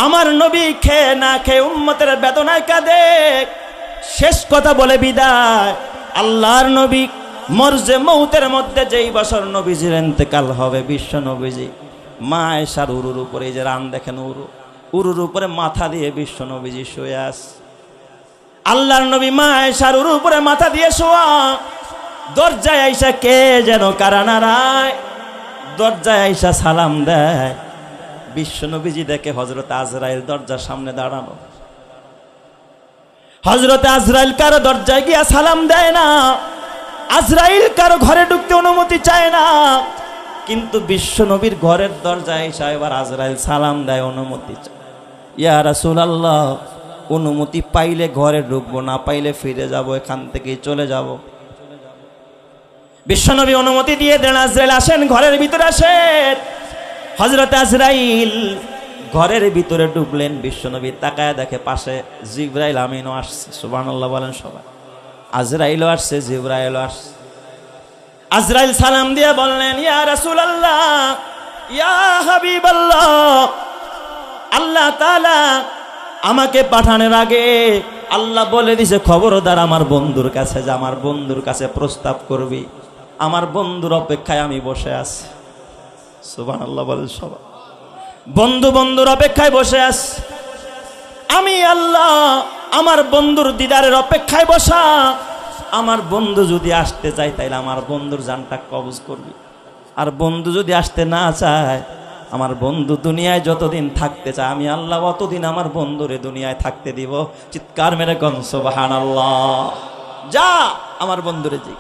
আমার নবী খেয়ে না খেয়ে উম্মতের বেদনায় কাঁদে, শেষ কথা বলে বিদায়। আল্লাহর নবী মরজে মৌতের মধ্যে যেই বছর নবীজির ইন্তেকাল হবে, বিশ্ব নবীজি মা আয়েশার উরুর উপরে, এই যে রান দেখেন উরুর উপরে মাথা দিয়ে বিশ্ব নবীজি শুয়ে আছে। আল্লাহর নবী মা আয়েশার উরুর উপরে মাথা দিয়ে শোয়া। দরজায় আয়েশা কে যেন কারা নাড়ায়, দরজায় আয়েশা সালাম দেয়। বিশ্ব নবীজি দেখে হযরত আজরাইল দরজার সামনে দাঁড়ানো। হযরত আজরাইল কারো দরজায় গিয়া সালাম দেয় না, আজরাইল কারো ঘরে ঢুকতে অনুমতি চায় না, কিন্তু বিশ্ব নবীর ঘরের দরজায় এসে এবার আজরাইল সালাম দেয়, অনুমতি চায়। ইয়া রাসূলুল্লাহ, অনুমতি পাইলে ঘরে ঢুকবো, না পাইলে ফিরে যাব, এখান থেকে চলে যাব। বিশ্বনবী অনুমতি দিয়ে দেন, আজরাইল আসেন, ঘরের ভিতরে আসেন। হযরত আজরাইল ঘরের ভিতরে ঢুকলেন, বিশ্বনবী তাকায় দেখে পাশে জিবরাইল আমিনও আসছে। সুবহানাল্লাহ বলেন সবাই। আজরাইলও আসছে, জিবরাইলও আসছে। আজরাইল সালাম দিয়ে বললেন, ইয়া রাসূলুল্লাহ, ইয়া হাবিবাল্লাহ, আল্লাহ তাআলা আমাকে পাঠানোর আগে আল্লাহ বলে দিছে, খবরদার আমার বন্ধুর কাছে যা, আমার বন্ধুর কাছে প্রস্তাব করবি, আমার বন্ধুর অপেক্ষায় আমি বসে আছি। সুবহানাল্লাহ বলেন সবাই। বন্ধুর অপেক্ষায় বসে আছি আমি, আল্লাহ আমার বন্ধুর দিদারের অপেক্ষায় বসা। আমার বন্ধু যদি আসতে চায় তাইলে আমার বন্ধুর জানটা কবজ করবি, আর বন্ধু যদি আসতে না চায়, আমার বন্ধু দুনিয়ায় যতদিন থাকতে চায় আমি আল্লাহ অতদিন আমার বন্ধুরে দুনিয়ায় থাকতে দিব। চিৎকার মেরে কোন সুবহানাল্লাহ। যা আমার বন্ধুরে জি।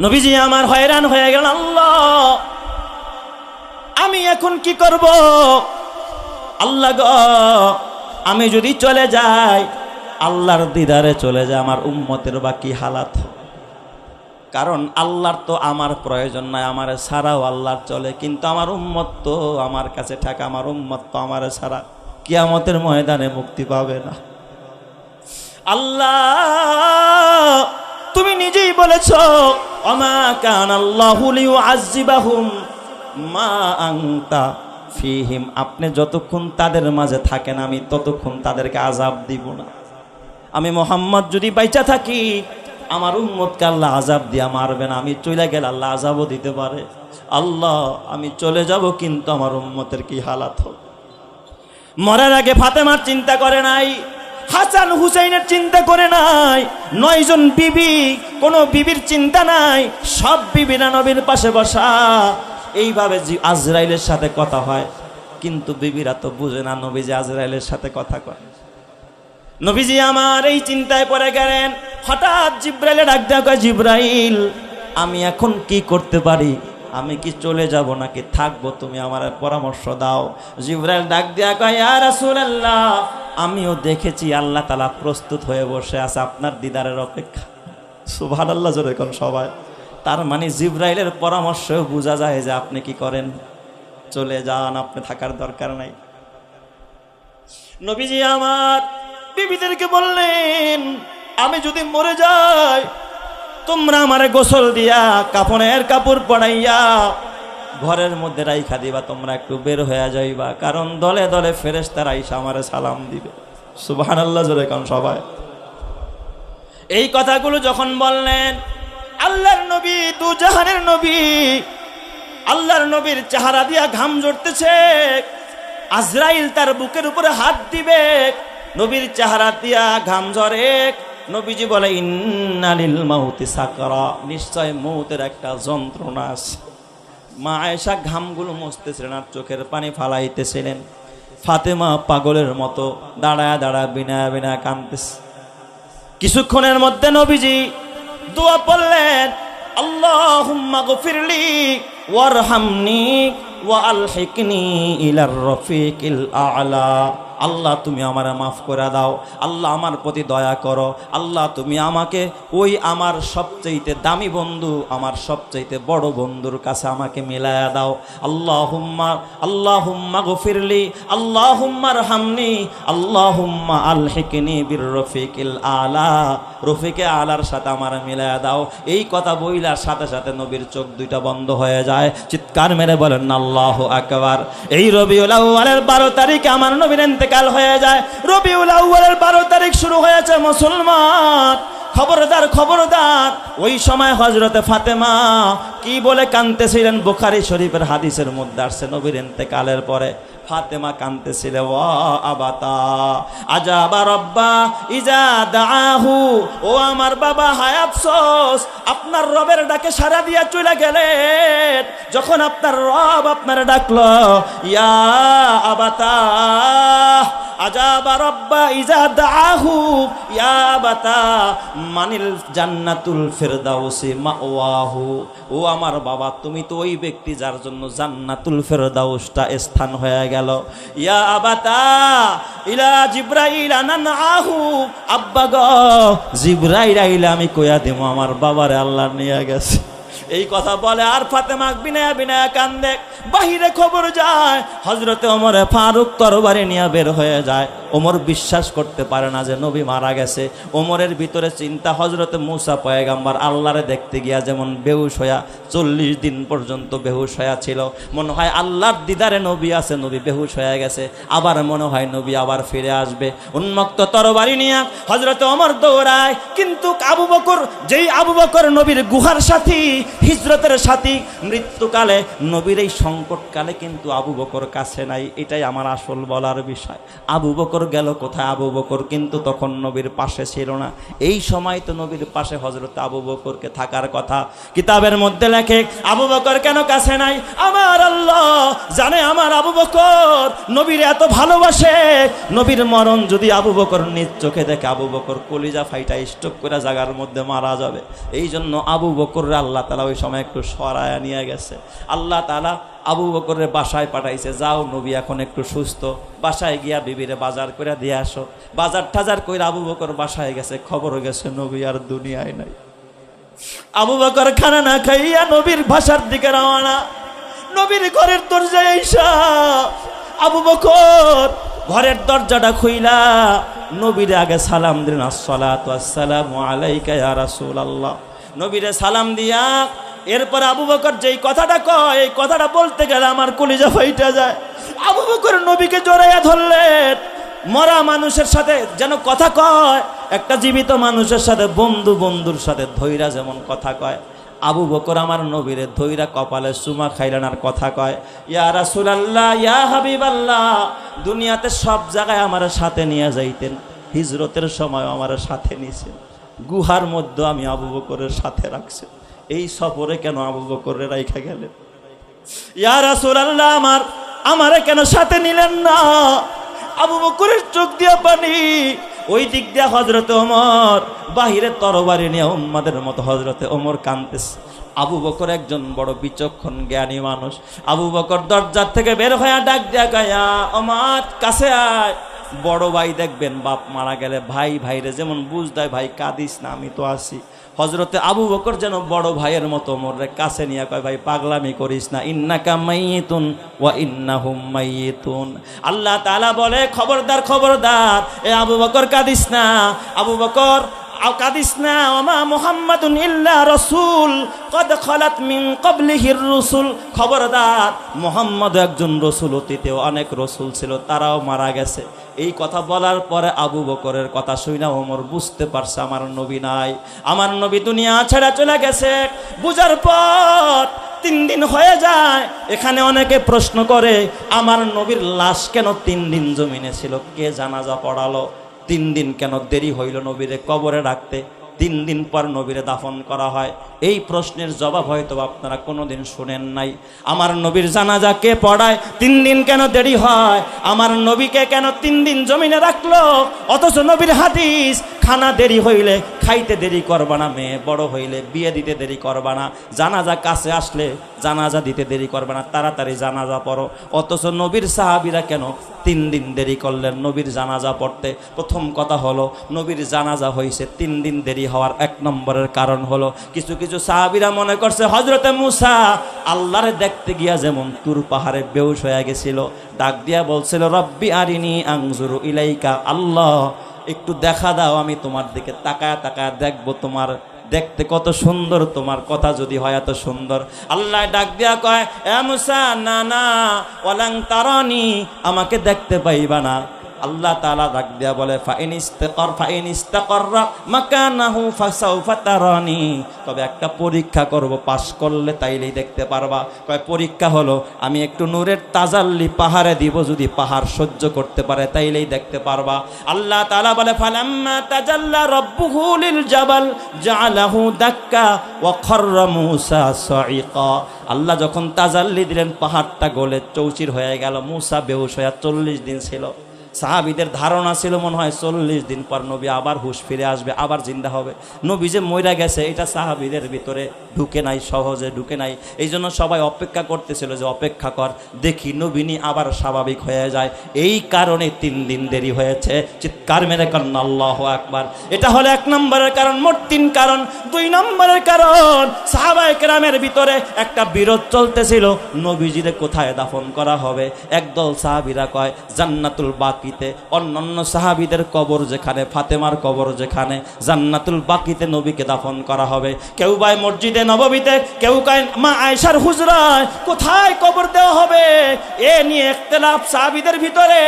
নবীজি আমার হয়রান হয়ে গেল, আল্লাহ আমি এখন কি করব? আল্লাহ গো, আমি যদি চলে যাই, আল্লাহর দিদারে চলে যায়, আমার উম্মতের বা কি হালাত? কারণ আল্লাহর তো আমার প্রয়োজন নাই, আমার ছাড়াও আল্লাহর চলে, কিন্তু আমার উম্মত তো আমার কাছে থাকে, আমার উম্মত তো আমার ছাড়া কিয়ামতের ময়দানে মুক্তি পাবে না। আল্লাহ তুমি নিজেই বলেছো, ওমা কানাল্লাহু লিয়ুআযযিবাহুম মা আনতা ফীহিম, আপনি যতক্ষণ তাদের মাঝে থাকেন আমি ততক্ষণ তাদেরকে আযাব দিব না। আমি মুহাম্মদ যদি বাইচা থাকি, আমার উম্মতকে আল্লাহ আযাব দিয়া মারবে না, আমি চলে গেলে আল্লাহ আযাবও দিতে পারে। আল্লাহ আমি চলে যাব, কিন্তু আমার উম্মতের কি হালাত হবে? মরার আগে ফাতেমার চিন্তা করে নাই, হাসান হুসাইনের চিন্তা করে নাই, 9 জন বিবি, কোনো বিবির চিন্তা নাই, সব বিবিরা নবীর পাশে বসা। এইভাবে আজরাইলের সাথে কথা হয়, কিন্তু বিবিরা তো বুঝে না নবীজি আজরাইলের সাথে কথা কয়। নবীজি আমার এই চিন্তায় পড়ে গেলেন। হঠাৎ জিব্রাইলে ডাক দেয়া কয়, জিব্রাইল আমি এখন কি করতে পারি? আমি কি চলে যাব নাকি থাকবো? তুমি আমার পরামর্শ দাও। জিব্রাইল ডাক দেয়া কয়, ইয়া রাসূলুল্লাহ, আমিও দেখেছি আল্লাহ তাআলা প্রস্তুত হয়ে বসে আছে আপনার দিদারের অপেক্ষা। সুবহানাল্লাহ জোরে কোন সবাই। তার মানে জিব্রাইলের পরামর্শেও বোঝা যায় যে আপনি কি করেন, চলে যান, আপনি থাকার দরকার নাই। নবীজি আমার বিবিদেরকে বললেন, আমি যদি মরে যাই, তোমরা আমারে গোসল দিয়া কাফনের কাপড় পরাইয়া ঘরের মধ্যে রাইখা দিবা, তোমরা একটু বের হয়ে যাইবা, কারণ দলে দলে ফেরেশতারা আইসা আমারে সালাম দিবে। সুবহানাল্লাহ জোরে কোন সবাই। এই কথাগুলো যখন বললেন, আল্লাহর নবী, দুজাহানের নবী, আল্লাহর নবীর চেহারা দিয়া ঘাম ঝরতেছে। আজরাইল তার বুকের উপরে হাত দিবে, নবীর চেহারা দিয়া ঘাম ঝরে। নবীজি বলে, ইন্না লিল মাউতি সাকরা, নিশ্চয় মৌতের একটা যন্ত্রণা আছে। মা আয়েশা ঘামগুলো মুছতেছিলেন আর চোখের পানি ফালাইতেছিলেন। ফাতেমা পাগলের মতো দাঁড়ায় দাঁড়ায় বিনা বিনা কাঁদতেছে। কিছুক্ষণের মধ্যে নবীজি দোয়া পড়লেন, আল্লাহুম্মা গফিরলি ওয়ারহামনি ওয়া আলহিকনি ইলার রফিকিল আ'লা। আল্লাহ তুমি আমারে মাফ করে দাও, আল্লাহ আমার প্রতি দয়া করো, আল্লাহ তুমি আমাকে ওই আমার সবচাইতে দামি বন্ধু, আমার সবচাইতে বড় বন্ধুর কাছে আমাকে মিলায়া দাও। আল্লাহুম্মা গফিরলি, আল্লাহুম্মা আরহামনি, আল্লাহুম্মা আলহিকনি বির রফিকিল আলা, রফিকে আলার সাথে আমার মিলায়া দাও। এই কথা বইলার সাথে সাথে নবীর চোখ দুইটা বন্ধ হয়ে যায়। চিৎকার মেরে বলেন আল্লাহু আকবার। এই রবিউল আউয়ালের 12 তারিখে আমার নবীর ইন্তেকাল হয়ে যায়। রবিউল আউয়ালের 12 তারিখ শুরু হয়েছে মুসলমান, খবরদার খবরদার। ওই সময় হযরতে ফাতেমা কি বলে কাঁদতেছিলেন, বুখারী শরীফের হাদিসের মধ্যে আসছে, নবীর ইন্তেকালের পরে ফাতেমা কাঁদতেছিল, ওয়া আবাতা আজাবা রব্বা ইজা দাআহু, ও আমার বাবা হায় আফসোস, আপনার রবের ডাকে সাড়া দিয়া চলে গেলেন। যখন আপনার রব আপনার ডাকলো, ইয়া আবাতা আজাবা রব্বা ইজা দাআহু ইয়া আবাতা মানিল জান্নাতুল ফিরদাউসি মাওয়াহু, ও আমার বাবা তুমি তো ওই ব্যক্তি যার জন্য জান্নাতুল ফিরদাউসটা স্থান হয়ে গেল। ইয়া আবাতা ইলা জিবরাইল আনানআহু, আব্বা গো জিবরাইল আইলে আমি কইয়া দেবো আমার বাবারে আল্লাহ নিয়ে গেছে। এই কথা বলে আর ফাতেমা বিনায়া বিনায়া কান্দে। বাহিরে খবর যায় হযরতে ওমরে ফারুক তরবারি নিয়ে বের হয়ে যায়। ওমর বিশ্বাস করতে পারে না যে নবী মারা গেছে। ওমরের ভিতরে চিন্তা, হযরতে মূসা পয়গাম্বার আল্লাহরে দেখতে গিয়া যেমন বেহুশ হইয়া 40 দিন পর্যন্ত বেহুশ হইয়া ছিল, মনে হয় আল্লাহর দিদারে নবী আছে, নবী বেহুশ হয়ে গেছে, আবার মনে হয় নবী আবার ফিরে আসবে। উন্মুক্ত তরবারি নিয়ে হযরতে ওমর দৌড়ায়। কিন্তু আবু বকর, যেই আবু বকর নবীর গুহার সাথী, হিজরতের সাথী, মৃত্যুকালে নবীর এই সংকটকালে কিন্তু আবু বকর কাছে নাই। এটাই আমার আসল বলার বিষয়। আবু বকর গেল কোথায়? আবু বকর কিন্তু তখন নবীর পাশে ছিল না। এই সময় তো নবীর পাশে হযরত আবু বকরকে থাকার কথা। কিতাবের মধ্যে লেখে আবু বকর কেন কাছে নাই? আমার আল্লাহ জানে আমার আবু বকর নবীর এত ভালোবাসে। নবীর মরণ যদি আবু বকর নিজ চোখে দেখে, আবু বকর কলিজা ফাইটা স্ট্রোক করে জায়গার মধ্যে মারা যাবে। এই জন্য আবু বকররে আল্লাহ তাআলা ওই সময় একটু সরায়া নিয়ে গেছে। আল্লাহ তাআলা আবু বকরের বাসায় পাঠাইছে, যাও নবী এখন একটু সুস্থ, বাসায় গিয়া বিবিরে বাজার করে দিয়ে আসো। বাজার টাজার কইরা আবু বকর বাসায় গেছে, খবর গেছে নবী আর দুনিয়ায় নাই। আবু বকর খানা না খাইয়া নবীর বাসার দিকে রওনা। নবীর ঘরের দরজায় আইসা আবু বকর ঘরের দরজাটা খুইলা নবীরে আগে সালাম দিলেন, আসসালাতু আসসালামু আলাইকা ইয়া রাসূলুল্লাহ। নবীরে সালাম দিয়া এরপর আবু বকর যেই কথাটা কয়, এই কথাটা বলতে গেলে আমার কলিজা ফাইটা যায়। আবু বকর নবীকে জড়াইয়া ধরলেন। মরা মানুষের সাথে যেন কথা কয়, একটা জীবিত মানুষের সাথে বন্ধু বন্ধুর সাথে ধৈরা যেমন কথা কয়, আবু বকর আমার নবীরে ধৈরা কপালে চুমা খাইলেন আর কথা কয়, ইয়া রাসূলুল্লাহ ইয়া হাবিবাল্লাহ, দুনিয়াতে সব জায়গায় আমার সাথে নিয়ে যাইতেন, হিজরতের সময় আমার সাথে নিছেন, গুহার মধ্যে আমি আবু বকরের সাথে রাখছি, এই সফরে কেন আবু বকরে রাইখা গেলেন? ইয়া রাসূলুল্লাহ আমারে কেন সাথে নিলেন না? আবু বকরের চোখ দিয়া পানি। ওই দিক দিয়া হযরতে ওমর বাহিরে তরবারি নিয়ে উম্মাদের মতো হযরতে ওমর কাঁদতেছে। আবু বকর একজন বড় বিচক্ষণ জ্ঞানী মানুষ। আবু বকর দরজার থেকে বের হয়ে ডাক দিয়া গায়া, ওমর কাছে আয়। বড় ভাই দেখবেন বাপ মারা গেলে ভাই ভাইরে যেমন বুঝ দেয়, ভাই কাঁদিস না আমি তো আছি। হযরতে আবু বকর যেন বড় ভাইয়ের মতো ওমরের কাছে নিয়ে কয়, ভাই পাগলামি করিস না, ইন্নাকা মাইয়িতুন ওয়া ইন্নাহুম মাইয়িতুন। আল্লাহ তাআলা বলে খবরদার খবরদার, এ আবু বকর কাঁদিস না, আবু বকর কাঁদিস না, ওমা মুহাম্মাদুন ইল্লা রাসূল কদ খালাত মিন ক্বাবলিহির রাসূল। খবরদার, মুহাম্মদ একজন রাসূল, অতীতেও অনেক রাসূল ছিল, তারাও মারা গেছে। এই কথা বলার পরে আবু বকরের কথা শুনে ওমর বুঝতে পারছে আমার নবী নাই, আমার নবী দুনিয়া ছেড়ে চলে গেছে। বুঝার পর 3 দিন হয়ে যায়। এখানে অনেকে প্রশ্ন করে, আমার নবীর লাশ কেন 3 দিন জমিনে ছিল? কে জানাজা পড়ালো? 3 দিন কেন দেরি হইল নবীরে কবরে রাখতে? 3 দিন পর নবীরে দাফন করা হয়। এই প্রশ্নের জবাব হয়তো আপনারা কোনোদিন শুনেন নাই। আমার নবীর জানাজা কে পড়ায়? 3 দিন কেন দেরি হয়? আমার নবীকে কেন 3 দিন জমিনে রাখলো? অথচ নবীর হাদিস, খানা দেরি হইলে খাইতে দেরি করবা না, মেয়ে বড় হইলে বিয়ে দিতে দেরি করবা না, জানাজা কাছে আসলে জানাজা দিতে দেরি করবা না, তাড়াতাড়ি জানাজা পড়ো। অথচ নবীর সাহাবীরা কেন 3 দিন দেরি করলেন নবীর জানাজা পড়তে? প্রথম কথা হলো নবীর জানাজা হয়েছে 3 দিন দেরি হওয়ার 1 নম্বরের কারণ হলো কিছু কিছু সাহাবীরা মনে করছে হযরতে মূসা আল্লাহরে দেখতে গিয়া যেমন তুর পাহাড়ে বেহুশ হয়ে গেছিল, ডাক দিয়া বলছিল রব্বি আরিনি আনজুরু ইলাইকা, আল্লাহ একটু দেখা দাও, আমি তোমার দিকে তাকায়া তাকায়া দেখবো তোমার দেখতে কত সুন্দর, তোমার কথা যদি হয় এত সুন্দর। আল্লাহ ডাক দিয়া কয় এ মূসা না না ওয়ালাং তারানি, আমাকে দেখতে পাইবা না। আল্লাহ তাআলা ডাক দিয়া বলে ফাইন ইস্তাকাররা মাকানাহু ফাসাউফা তারানি, তবে একটা পরীক্ষা করব, পাশ করলে তাইলেই দেখতে পারবা। কয় পরীক্ষা হলো আমি একটু নূরের তাজাল্লি পাহাড়ে দিব, যদি পাহাড় সহ্য করতে পারে তাইলেই দেখতে পারবা। আল্লাহ তাআলা বলে ফালাম্মা তাজাল্লা রাব্বুহু লিল জাবাল জাআলাহু দাক্কা ওয়া খাররা মূসা সাইকা, আল্লাহ যখন তাজাল্লি দিলেন পাহাড়টা গলে চৌচির হয়ে গেল, মূসা বেহুশ হয়ে 40 দিন ছিল। সাহাবীদের ধারণা ছিল মনে হয় 40 দিন পর নবী আবার হুঁশ ফিরে আসবে, আবার জিন্দা হবে। নবী যে মইরা গেছে এটা সাহাবীদের ভিতরে ঢুকে নাই, সহজে ঢুকে নাই। এই জন্য সবাই অপেক্ষা করতেছিল যে অপেক্ষা কর, দেখি নবীনি আবার স্বাভাবিক হয়ে যায়। এই কারণে 3 দিন দেরি হয়েছে। চিৎকার মেরে কান্না আল্লাহু আকবার। এটা হলো 1 নম্বরের কারণ, মোট 3 কারণ। 2 নম্বরের কারণ সাহাবায়ে কেরামের ভিতরে একটা বিরোধ চলতেছিল, নবীজিরে কোথায় দাফন করা হবে। একদল সাহাবীরা কয় জান্নাতুল বাকিতে, অন্যান্য সাহাবীদের কবর যেখানে, ফাতেমার কবর যেখানে, জান্নাতুল বাকিতে নবীকে দাফন করা হবে। কেউ ভাই মসজিদে নববীতে, কেউ কয় মা আয়েশার হুজরায়, কোথায় কবর দেওয়া হবে এ নিয়ে ইখতিলাফ সাহাবীদের ভিতরে।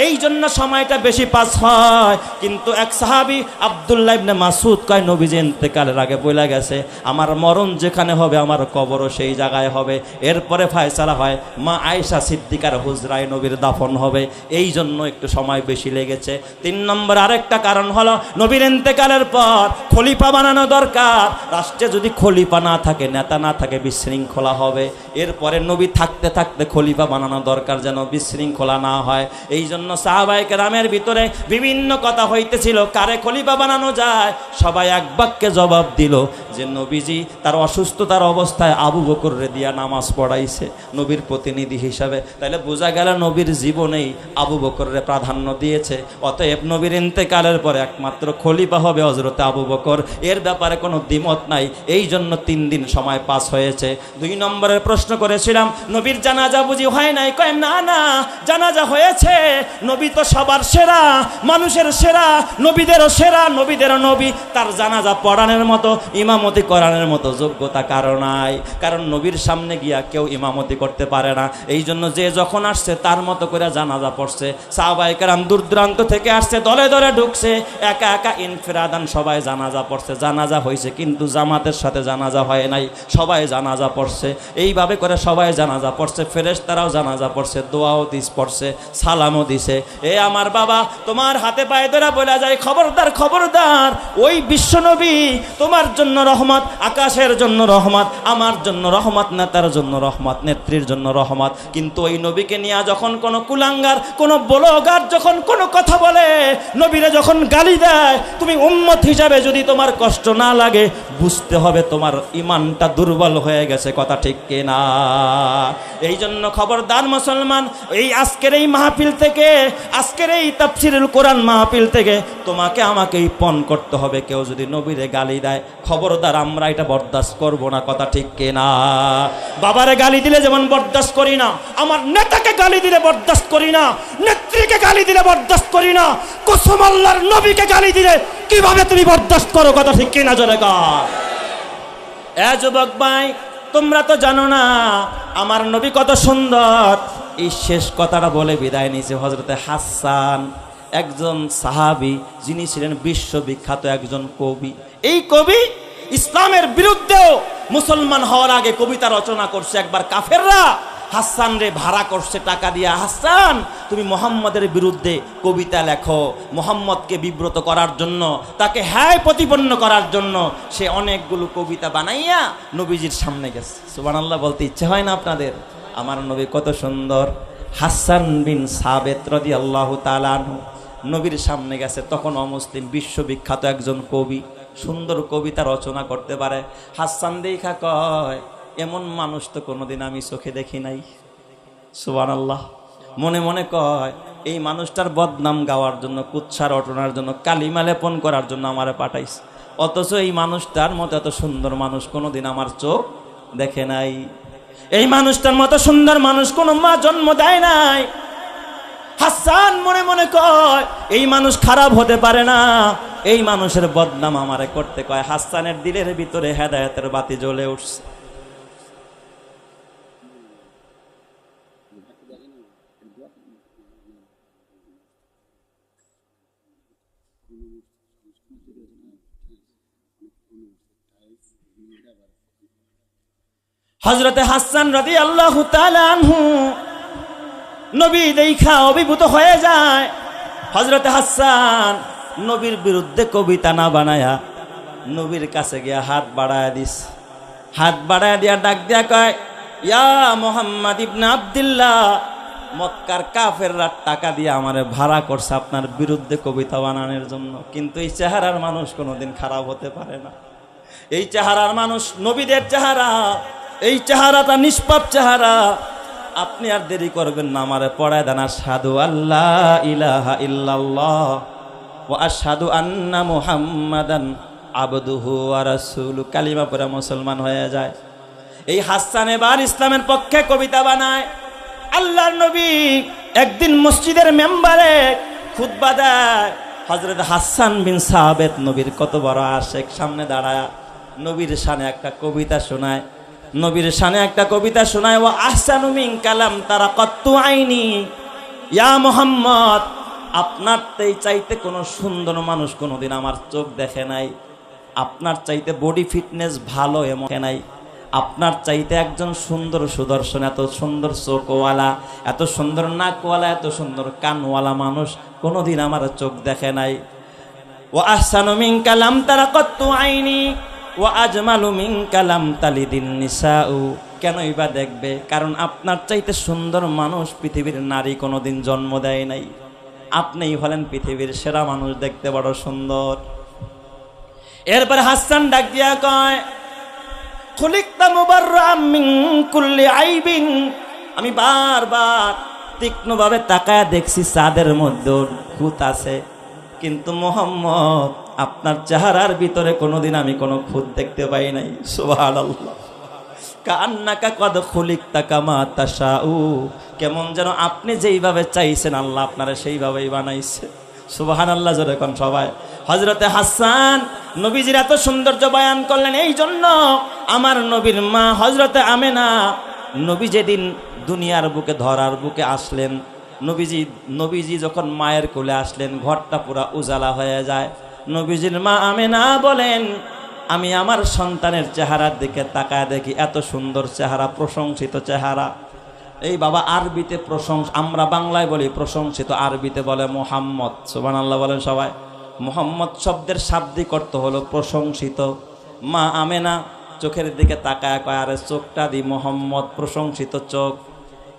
এই জন্য সময়টা বেশি পাস হয়। কিন্তু এক সাহাবী আব্দুল্লাহ ইবনে মাসউদ কয় নবীজি ইন্তেকালের আগে বলে গেছে আমার মরণ যেখানে হবে আমার কবরও সেই জায়গায় হবে। এরপরে ফয়সালা হয় মা আয়েশা সিদ্দিকার হুজরায় নবীর দাফন হবে। এই জন্য একটু সময় বেশি লেগেছে। 3 নম্বর আরেকটা কারণ হলো নবীর ইন্তেকালের পর খলিফা বানানো দরকার। রাষ্ট্রে যদি খলিফা না থাকে, নেতা না থাকে, বিশৃঙ্খলা হবে। এরপরে নবী থাকতে থাকতে খলিফা বানানো দরকার যেন বিশৃঙ্খলা না হয়। এই জন্য সাহাবায়ে কেরামের ভিতরে বিভিন্ন কথা হইতেছিল কারে খলিফা বানানো যায়। সবাই এক বাক্যে জবাব দিল যে নবীজি তার অসুস্থতার অবস্থায় আবু বকররে দিয়া নামাজ পড়াইছে নবীর প্রতিনিধি হিসাবে। তাহলে বোঝা গেল নবীর জীবনেই আবু বকররে প্রাধান্য দিয়েছে। অতএব নবীর ইন্তেকালের পরে একমাত্র খলিফা হবে হযরত আবু বকর। এর ব্যাপারে কোনো দ্বিমত নাই। এই জন্য 3 দিন সময় পাস হয়েছে। 2 নম্বরের প্রশ্ন করেছিলাম নবীর জানাজা বুঝি হয় নাই? কয় না না, জানাজা হয়েছে। নবী তো সবার সেরা, মানুষের সেরা, নবীদেরও সেরা, নবীদেরও নবী। তার জানাজা পড়ানোর মতো, ইমামতি করানোর মতো যোগ্যতা কারো নাই। কারণ নবীর সামনে গিয়া কেউ ইমামতি করতে পারে না। এই জন্য যে যখন আসছে তার মতো করে জানাজা পড়ছে। সাহাবায়ে কেরাম দূর দূরান্ত থেকে আসছে, দলে দলে ঢুকছে, একা একা ইনফিরাদান সবাই জানাজা পড়ছে। জানাজা হয়েছে কিন্তু জামাতের সাথে জানাজা হয় নাই, সবাই জানাজা পড়ছে। এইভাবে করে সবাই জানাজা পড়ছে। ফেরেশতারাও জানাজা পড়ছে, দোয়াও পড়ছে, সালামও দিছে। এ আমার বাবা, তোমার হাতে পায়ে ধরে বলা যায় খবরদার খবরদার, ওই বিশ্বনবী তোমার জন্য রহমত, আকাশের জন্য রহমত, আমার জন্য রহমত, নেতার জন্য রহমত, নেত্রীর জন্য রহমত। কিন্তু ওই নবীকে নিয়ে যখন কোনো কুলাঙ্গার, কোনো ব্লগার যখন কোনো কথা বলে, নবীরে যখন গালি দেয়, তুমি উম্মত হিসাবে যদি তোমার কষ্ট না লাগে, বুঝতে হবে তোমার ইমানটা দুর্বল হয়ে গেছে। কথা ঠিক কিনা? এই জন্য খবরদার মুসলমান, এই আজকের এই মাহফিল থেকে, আজকের এই তাফসীরুল কোরআন মাহফিল থেকে তোমাকে আমাকেই পণ করতে হবে। কেউ যদি নবীরে গালি দেয়, খবরদার আমরা এটা বরদাস্ত করব না। কথা ঠিক কিনা? বাবারে গালি দিলে যেমন বরদাস্ত করি না, আমার নেতাকে গালি দিলে বরদাস্ত করি না, নেত্রীকে গালি দিলে বরদাস্ত করি না, কসম আল্লাহর নবীকে গালি দিলে কিভাবে তুমি বরদাস্ত করো? কথা ঠিক কিনা? জোরে কর। এ যুবক ভাই, তোমরা তো জানো না আমার নবী কত সুন্দর। এই শেষ কথাটা বলে বিদায় নিয়েছে হযরতে হাসান, একজন সাহাবী, যিনি ছিলেন বিশ্ববিখ্যাত একজন কবি। এই কবি ইসলামের বিরুদ্ধেও মুসলমান হওয়ার আগে কবিতা রচনা করছে। একবার কাফেররা হাসান রে ভাড়া করছে টাকা দিয়া, হাসান তুমি মোহাম্মদের বিরুদ্ধে কবিতা লেখো। মোহাম্মদকে বিব্রত করার জন্য, তাকে হ্যায় প্রতিপন্ন করার জন্য সে অনেকগুলো কবিতা বানাইয়া নবীজির সামনে গেছে। সুবহানাল্লাহ বলতে ইচ্ছে হয় না আপনাদের? আমার নবী কত সুন্দর। হাসান বিন সাবেত রাদিয়াল্লাহু তাআলা আনহু নবীর সামনে গেছে, তখন অমুসলিম, বিশ্ববিখ্যাত একজন কবি। সুন্দর কবিতা রচনা করতে পারে। হাসান দেখা কয় এমন মানুষ তো কোনোদিন আমি চোখে দেখি নাই। সুবহানাল্লাহ। মনে মনে কয় এই মানুষটার বদনাম গাওয়ার জন্য, কুৎসা রটনার জন্য, কালিমা লেপন করার জন্য আমারে পাঠাইছে, অথচ এই মানুষটার মতো এত সুন্দর মানুষ কোনোদিন আমার চোখ দেখে নাই। এই মানুষটার মতো সুন্দর মানুষ কোনো মা জন্ম দেয় নাই। হাসান মনে মনে কয় এই মানুষ খারাপ হতে পারে না, এই মানুষের বদনাম আমারে করতে কয়। হাসানের দিলের ভিতরে হেদায়েতের বাতি জ্বলে উঠছে। হযরতে হাসান রাদিয়াল্লাহু তাআলা আনহু নবী দেখা অভিভূত হয়ে যায়। হযরতে হাসান নবীর বিরুদ্ধে কবিতা না বানায়া নবীর কাছে গিয়া হাত বাড়ায়া দিস। হাত বাড়ায়া দিয়া ডাক দিয়া কয়, ইয়া মুহাম্মদ ইবনে আব্দুল্লাহ, মক্কার কাফেররা টাকা দিয়ে আমারে ভাড়া করছে আপনার বিরুদ্ধে কবিতা বানানোর জন্য, কিন্তু এই চেহারার মানুষ কোনোদিন খারাপ হতে পারে না। এই চেহারার মানুষ নবীদের চেহারা, এই চেহারাটা নিষ্পাপ চেহারা। আপনি আর দেরি করবেন না, আমারে পড়ায় দেন আশহাদু আল্লাহ ইলাহা ইল্লাল্লাহ ওয়া আশহাদু আন্না মুহাম্মাদান আবদুহু ওয়া রাসূলুহু। কালিমা পড়ে মুসলমান হয়ে যায়। এই হাসান এবার ইসলামের পক্ষে কবিতা বানায়। আল্লাহর নবী একদিন মসজিদের মেম্বারে খুতবা দেয়। হযরত হাসান বিন সাবিত নবীর কত বড় আশিক, সামনে দাঁড়ায় নবীর শানে একটা কবিতা শোনায়। নবীর শানে একটা কবিতা শোনায়, ওয়া আহসানু মিন কালাম তারাকাতু আইনি। ইয়া মুহাম্মদ, আপনার চাইতে কোনো সুন্দর মানুষ কোনোদিন আমার চোখ দেখে নাই। আপনার চাইতে বডি ফিটনেস ভালো এমন নাই। আপনার চাইতে একজন সুন্দর সুদর্শন, এত সুন্দর চোখওয়ালা, এত সুন্দর নাকওয়ালা, এত সুন্দর কানওয়ালা মানুষ কোনোদিন আমার চোখ দেখে নাই। ওয়া আহসানু মিন কালাম তারাকাতু আইনি ওয়া আজমালু মিনকা লাম তালিদিন নিসাউ। কেনই বা দেখবে? কারণ আপনার চাইতে সুন্দর মানুষ পৃথিবীর নারী কোনোদিন জন্ম দেয় নাই। আপনিই হলেন পৃথিবীর সেরা মানুষ, দেখতে বড় সুন্দর। এরপর হাসান ডাক দিয়া কয়, খুলিকতা মুবাররাম মিন কুল্লি আইবিন। আমি বারবার তীক্ষ্ণভাবে তাকায় দেখছি চাঁদের মধ্যে খুঁত আছে, কিন্তু মুহাম্মদ আপনার চেহারার ভিতরে কোনোদিন আমি কোনো খুঁত দেখতে পাই নাই। সুবহানাল্লাহ। কান্নাকা কদ খুলিকতা কামা তাশাউ। কেমন যেন আপনি যেইভাবে চাইছেন আল্লাহ আপনারা সেইভাবেই বানাইছে। সুবহানাল্লাহ জোরে কোন সবাই। হযরতে হাসান নবীজির এত সৌন্দর্য বয়ান করলেন। এই জন্য আমার নবীর মা হযরতে আমেনা, নবী যেদিন দুনিয়ার বুকে ধরার বুকে আসলেন, নবীজি যখন মায়ের কোলে আসলেন, ঘরটা পুরা উজালা হয়ে যায়। নবীজির মা আমেনা বলেন, আমি আমার সন্তানের চেহারার দিকে তাকায় দেখি এত সুন্দর চেহারা, প্রশংসিত চেহারা। এই বাবা আরবিতে আমরা বাংলায় বলি প্রশংসিত, আরবিতে বলে মুহাম্মদ। সুবহানাল্লাহ বলেন সবাই। মুহাম্মদ শব্দের শাব্দিক অর্থ হলো প্রশংসিত। মা আমেনা চোখের দিকে তাকায় কয়, আরে চোখটা দি মুহাম্মদ, প্রশংসিত চোখ।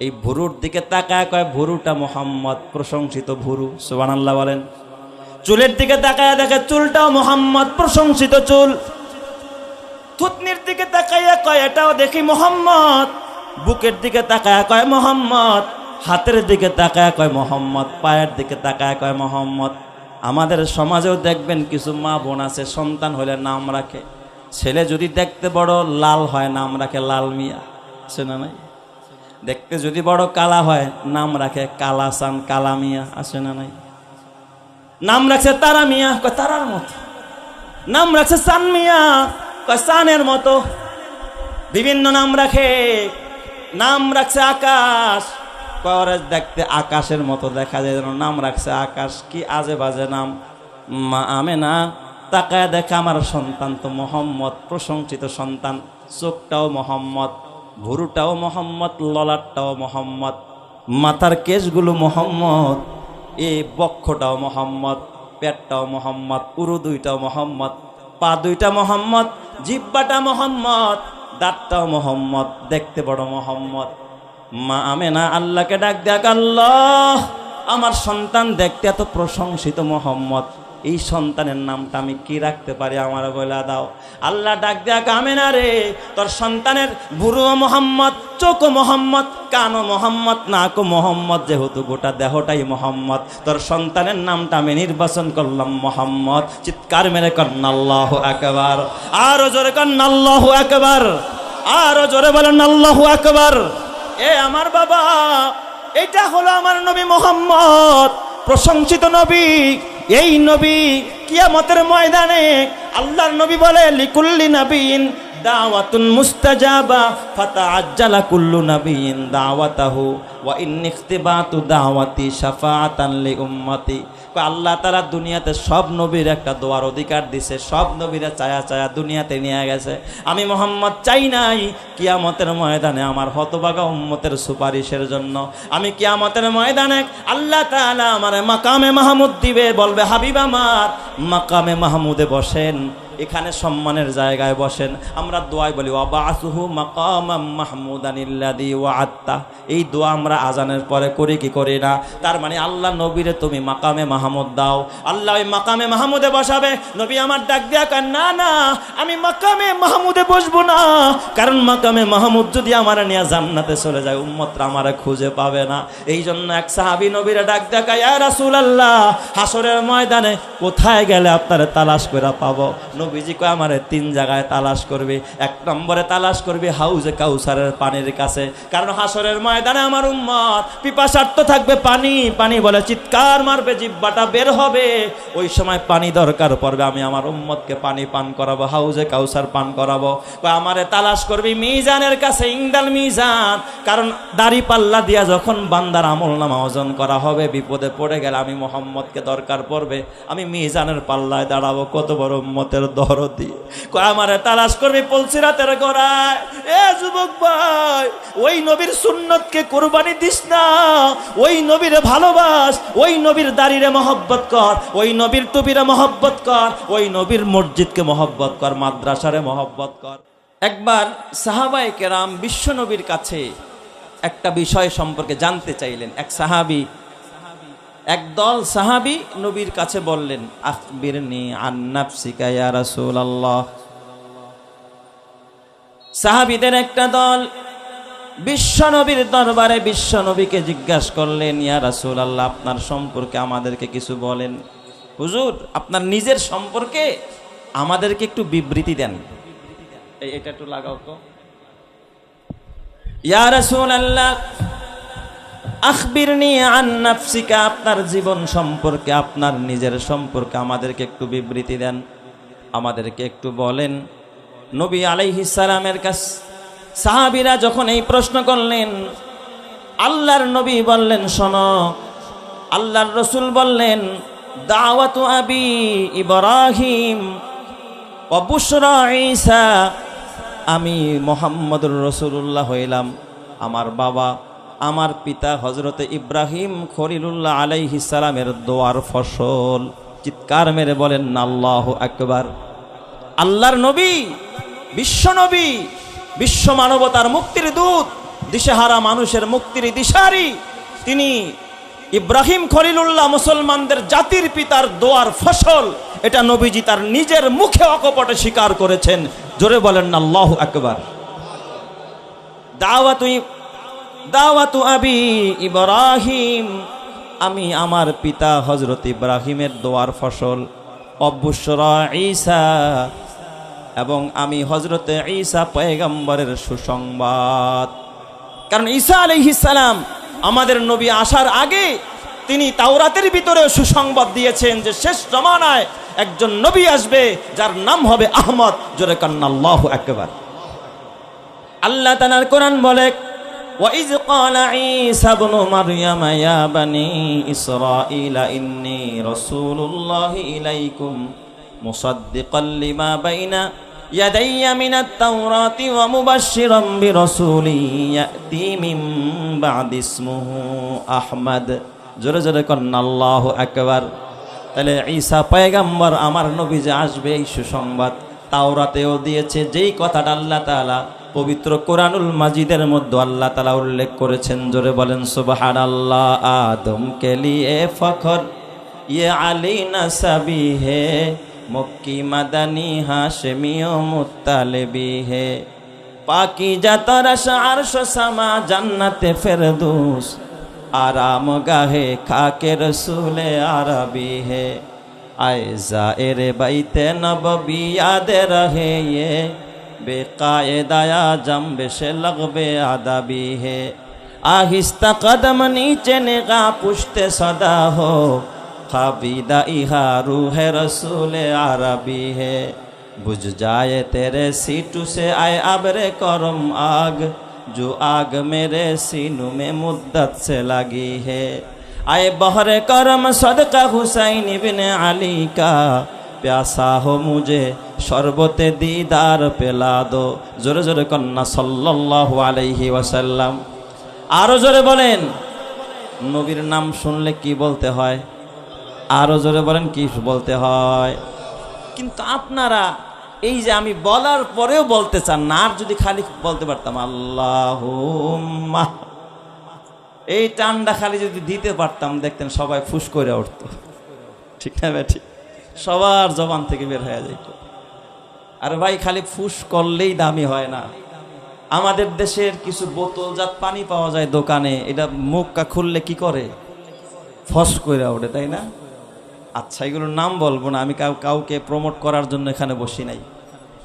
এই ভুরুর দিকে তাকায় কয়, ভুরুটা মুহাম্মদ, প্রশংসিত ভুরু। সুবহানাল্লাহ বলেন। চুলের দিকে তাকায় দেখে চুলটাও মুহাম্মদ, প্রশংসিত চুল। থুতনির দিকে তাকাইয়া কয়, এটাও দেখি মুহাম্মদ। বুকের দিকে তাকায় কয় মুহাম্মদ, হাতের দিকে তাকায় কয় মুহাম্মদ, পায়ের দিকে তাকায় কয় মুহাম্মদ। আমাদের সমাজেও দেখবেন কিছু মা বোন আছে, সন্তান হলে নাম রাখে, ছেলে যদি দেখতে বড় লাল হয় নাম রাখে লাল মিয়া, আছে না নাই? দেখতে যদি বড় কালা হয় নাম রাখে কালা চান, কালা মিয়া, আছে না নাই? নাম রাখছে তারা মিয়া, কয় তারার মতো। নাম রাখছে চান মিয়া, কয় চানের মতো। বিভিন্ন নাম রাখে। নাম রাখছে আকাশ, কয় দেখতে আকাশের মতো দেখা যায়, যেন নাম রাখছে আকাশ। কি আজে বাজে নাম। মা আমেনা তাকায় দেখে আমার সন্তান তো মুহাম্মদ, প্রশংসিত সন্তান। চোখটাও মুহাম্মদ, ভুরুটাও মুহাম্মদ, ললাটটাও মুহাম্মদ, মাথার কেশগুলো মুহাম্মদ, এই বক্ষটাও মুহাম্মদ, পেটটাও মুহাম্মদ, উরু দুইটাও মুহাম্মদ, পা দুইটা মুহাম্মদ, জিহ্বাটা মুহাম্মদ, দাঁতটাও মুহাম্মদ, দেখতে বড় মুহাম্মদ। মা আমেনা আল্লাহকে ডাক দেখ, আল্লাহ আমার সন্তান দেখতে এত প্রশংসিত মুহাম্মদ, এই সন্তানের নামটা আমি কি রাখতে পারি, আমার বলে দাও। আল্লাহ ডাক দেয়া, আমেনা রে, তোর সন্তানের বুড়ো মোহাম্মদ, চোখও মোহাম্মদ, কানও মোহাম্মদ, নাকও মোহাম্মদ, যেহেতু গোটা দেহটাই মোহাম্মদ, তোর সন্তানের নামটা আমি নির্বাচন করলাম মোহাম্মদ। চিৎকার মেরে করেন আল্লাহু আকবার, আরো জোরে করেন আল্লাহু আকবার, আরো জোরে বলেন আল্লাহু আকবার। এ আমার বাবা, এটা হলো আমার নবী মুহাম্মদ, প্রশংসিত নবী। এই নবী কিয়ামতের ময়দানে আল্লাহর নবী বলে, লিকুল্লি নবীন দাওয়াতুন মুস্তাজাবা ফাতাআজ্জালা কুল্লু নবিয়িন দাওয়াতাহু ওয়া ইন্নী ইখতিবাতু দাওয়াতি শাফাআতান লি উম্মতি। আল্লাহ তাআলা দুনিয়াতে সব নবীর একটা দোয়ার অধিকার দিছে, সব নবীরা চায়া চায়া দুনিয়াতে নিয়ে গেছে। আমি মুহাম্মদ চাই নাই কিয়ামতের ময়দানে আমার হতভাগা উম্মতের সুপারিশের জন্য। আমি কিয়ামতের ময়দানে আল্লাহ তাআলা আমার মাকামে মাহমুদ দিবে, বলবে হাবিব আমার মাকামে মাহমুদে বসেন, এখানে সম্মানের জায়গায় বসেন। আমরা দোয়ায় বলি ওয়াবাসুহু মাকামাম মাহমুদানিল্লাযী ওয়া'আদতা। এই দোয়া আমরা আজানের পরে করি কি করি না? তার মানে আল্লাহ নবীরে তুমি মাকামে মাহমুদ দাও। আল্লাহ ওই মাকামে মাহমুদে বসাবে। নবী আমার ডাক দেয়া কয়, না না, আমি মাকামে মাহমুদে বসবো না, কারণ মাকামে মাহমুদ যদি আমার নিয়ে জান্নাতে চলে যায় উম্মতরা আমারে খুঁজে পাবে না। এই জন্য এক সাহাবী নবীরে ডাক দেয়া কয়, ইয়া রাসূলুল্লাহ, হাসরের ময়দানে কোথায় গেলে আপনারে তালাশ করে পাবো? নবীজি কয়, আমারে 3 জায়গায় তালাশ করবে। 1 নম্বরে তালাশ করবে হাউজে কাউসারের পানির কাছে, কারণ হাসরের ময়দানে আমার উম্মত পিপাসার্ত থাকবে, পানি পানি বলে চিৎকার মারবে, জিহ্বাটা বের হবে, ওই সময় পানি দরকার পড়বে, আমি আমার উম্মতকে পানি পান করাবো, হাউজে কাউসার পান করাবো। আমারে তালাশ করবি মিজানের কাছে, ইংদাল মিজান, কারণ দাড়ি পাল্লা দিয়া যখন বান্দার আমলনামা ওজন করা হবে, বিপদে পড়ে গেলে আমি মুহাম্মদকে দরকার পড়বে, আমি মিজানের পাল্লায় দাঁড়াবো। কত বড় উম্মতের দরদি। আমারে তালাশ করবি পুলসিরাতের গোড়ায়। এ যুবক ভাই, ওই নবীর সুন্নতকে কুরবানি দিস না, ওই নবীরে ভালোবাস, ওই নবীর দাড়িরে মহব্বত কর, ওই নবীর টুপিরে মহব্বত কর, ওই নবীর মসজিদকে মহব্বত কর, মাদ্রাসারে মহব্বত কর। একবার সাহাবায়ে কেরাম বিশ্ব নবীর কাছে একটা বিষয় সম্পর্কে জানতে চাইলেন। এক সাহাবী, একদল সাহাবী নবীর কাছে বললেন, আখবিরনি আন নাফসিকা ইয়া রাসূলুল্লাহ। সাহাবীদের একটা দল বিশ্ব নবীর দরবারে বিশ্ব নবীকে জিজ্ঞাসা করলেন, ইয়া রাসূলুল্লাহ, আপনার সম্পর্কে আমাদেরকে কিছু বলেন। হুজুর, আপনার নিজের সম্পর্কে আমাদেরকে একটু বিবৃতি দেন। এটা একটু লাগাও তো। ইয়া রাসূলুল্লাহ, আখবিরনি আন নাফসিকা, আপনার জীবন সম্পর্কে, আপনার নিজের সম্পর্কে আমাদেরকে একটু বিবৃতি দেন, আমাদেরকে একটু বলেন। নবী আলাইহিস সালামের কাছে সাহাবীরা যখন এই প্রশ্ন করলেন, আল্লাহর নবী বললেন, শোনো, আল্লাহর রাসূল বললেন, দাওয়াতু আবি ইব্রাহিম ওয়া বুশরা ঈসা, আমি মুহাম্মদুর রাসূলুল্লাহ হইলাম আমার বাবা, আমার পিতা হযরতে ইব্রাহিম খলিলুল্লাহ আলাইহিস সালামের দোয়ার ফসল। চিৎকার মেরে বলেন আল্লাহু আকবার। আল্লাহর নবী, বিশ্ব নবী, বিশ্ব মানবতার মুক্তির দূত, দিশেহারা মানুষের মুক্তির দিশারি, তিনি ইব্রাহিম খলিলুল্লাহ মুসলমানদের জাতির পিতার দোয়ার ফসল। এটা নবীজি তার নিজের মুখে অকপটে স্বীকার করেছেন। জোরে বলেন আল্লাহু আকবার। দাওয়াতু আবি ইব্রাহিম, আমি আমার পিতা হযরত ইব্রাহিমের দোয়ার ফসল। অবুশরা ঈসা, এবং আমি হযরতে ঈসা পয়গম্বরের সুসংবাদ। কারণ ঈসা আলাইহিস সালাম আমাদের নবী আসার আগে তিনি তাওরাতের ভিতরে সুসংবাদ দিয়েছেন যে শেষ জামানায় একজন নবী আসবে যার নাম হবে আহমদ। জোরে কান্না আল্লাহু আকবার। আল্লাহ তাআলার কোরআন বলে, وَإِذْ قَالَ عِيسَى ابْنُ مَرْيَمَ يَا بَنِي إِسْرَائِيلَ إِنِّي رَسُولُ اللَّهِ إِلَيْكُمْ مُصَدِّقًا لِمَا بَيْنَ يَدَيَّ مِنَ التَّوْرَاةِ وَمُبَشِّرًا بِرَسُولٍ يَأْتِي مِن بَعْدِي اسْمُهُ أَحْمَدُ। জোরে জোরে করেন আল্লাহু আকবার। তাহলে ঈসা পয়গম্বর আমার নবী যে আসবে, এই সুসংবাদ তাওরাতেও দিয়েছে। যেই কথাটা আল্লাহ তাআলা পবিত্র কোরআনুল মাজিদের মধ্যে আল্লাহ তাআলা উল্লেখ করেছেন। জোরে বলেন সুবহানাল্লাহ। আদম কে লিয়ে ফখর ये अली नसबी है, मक्की मदनी हाशमी व मुत्तलिबी है। पाकीज़ा तरश अर्श समा जन्नत फिरदौस, आराम गाहे खाके रसूल अरबी है। आए ज़ाइर बैते नबवी याद रहे ये, बेकायदाया जम्बे से लगबे अदबी है। आहिस्ता कदम नीचे निगाह पुश्ते सदा हो, खाबीदा इहा रूह रसूल अरबी है। बुझ जाए तेरे सीटू से आए अबरे करम आग, जो आग मेरे सीनों में मुद्दत से लगी है। आए बहरे करम सदका हुसैन इब्ने अली का, प्यासा हो मुझे शरबते दीदार पिला दो। जोरे जोरे कन्ना सल्लल्लाहु अलैहि वसल्लम। आरो जोरे बोलेन, नबीर नाम सुनले की बोलते হয়? आरो जोरे बोलेन की बोलते হয়? কিন্তু আপনারা এই যে আমি বলার পরেও বলতে চান না, আর যদি খালি বলতে পারতাম আল্লাহুম্মা, এই টান্ডা খালি যদি দিতে পারতাম, দেখতেন সবাই ফুস করে উঠতো। ঠিক না বেঠিক? সবার জবান থেকে বের হয়ে যেত। আর ভাই খালি ফুস করলেই দামি হয় না। আমাদের দেশের কিছু বোতলজাত পানি পাওয়া যায় দোকানে, এটা মুখটা খুললে কি করে? ফস করে ওঠে, তাই না? আচ্ছা, এগুলোর নাম বলবো না, আমি কাউকে প্রমোট করার জন্য এখানে বসি নাই।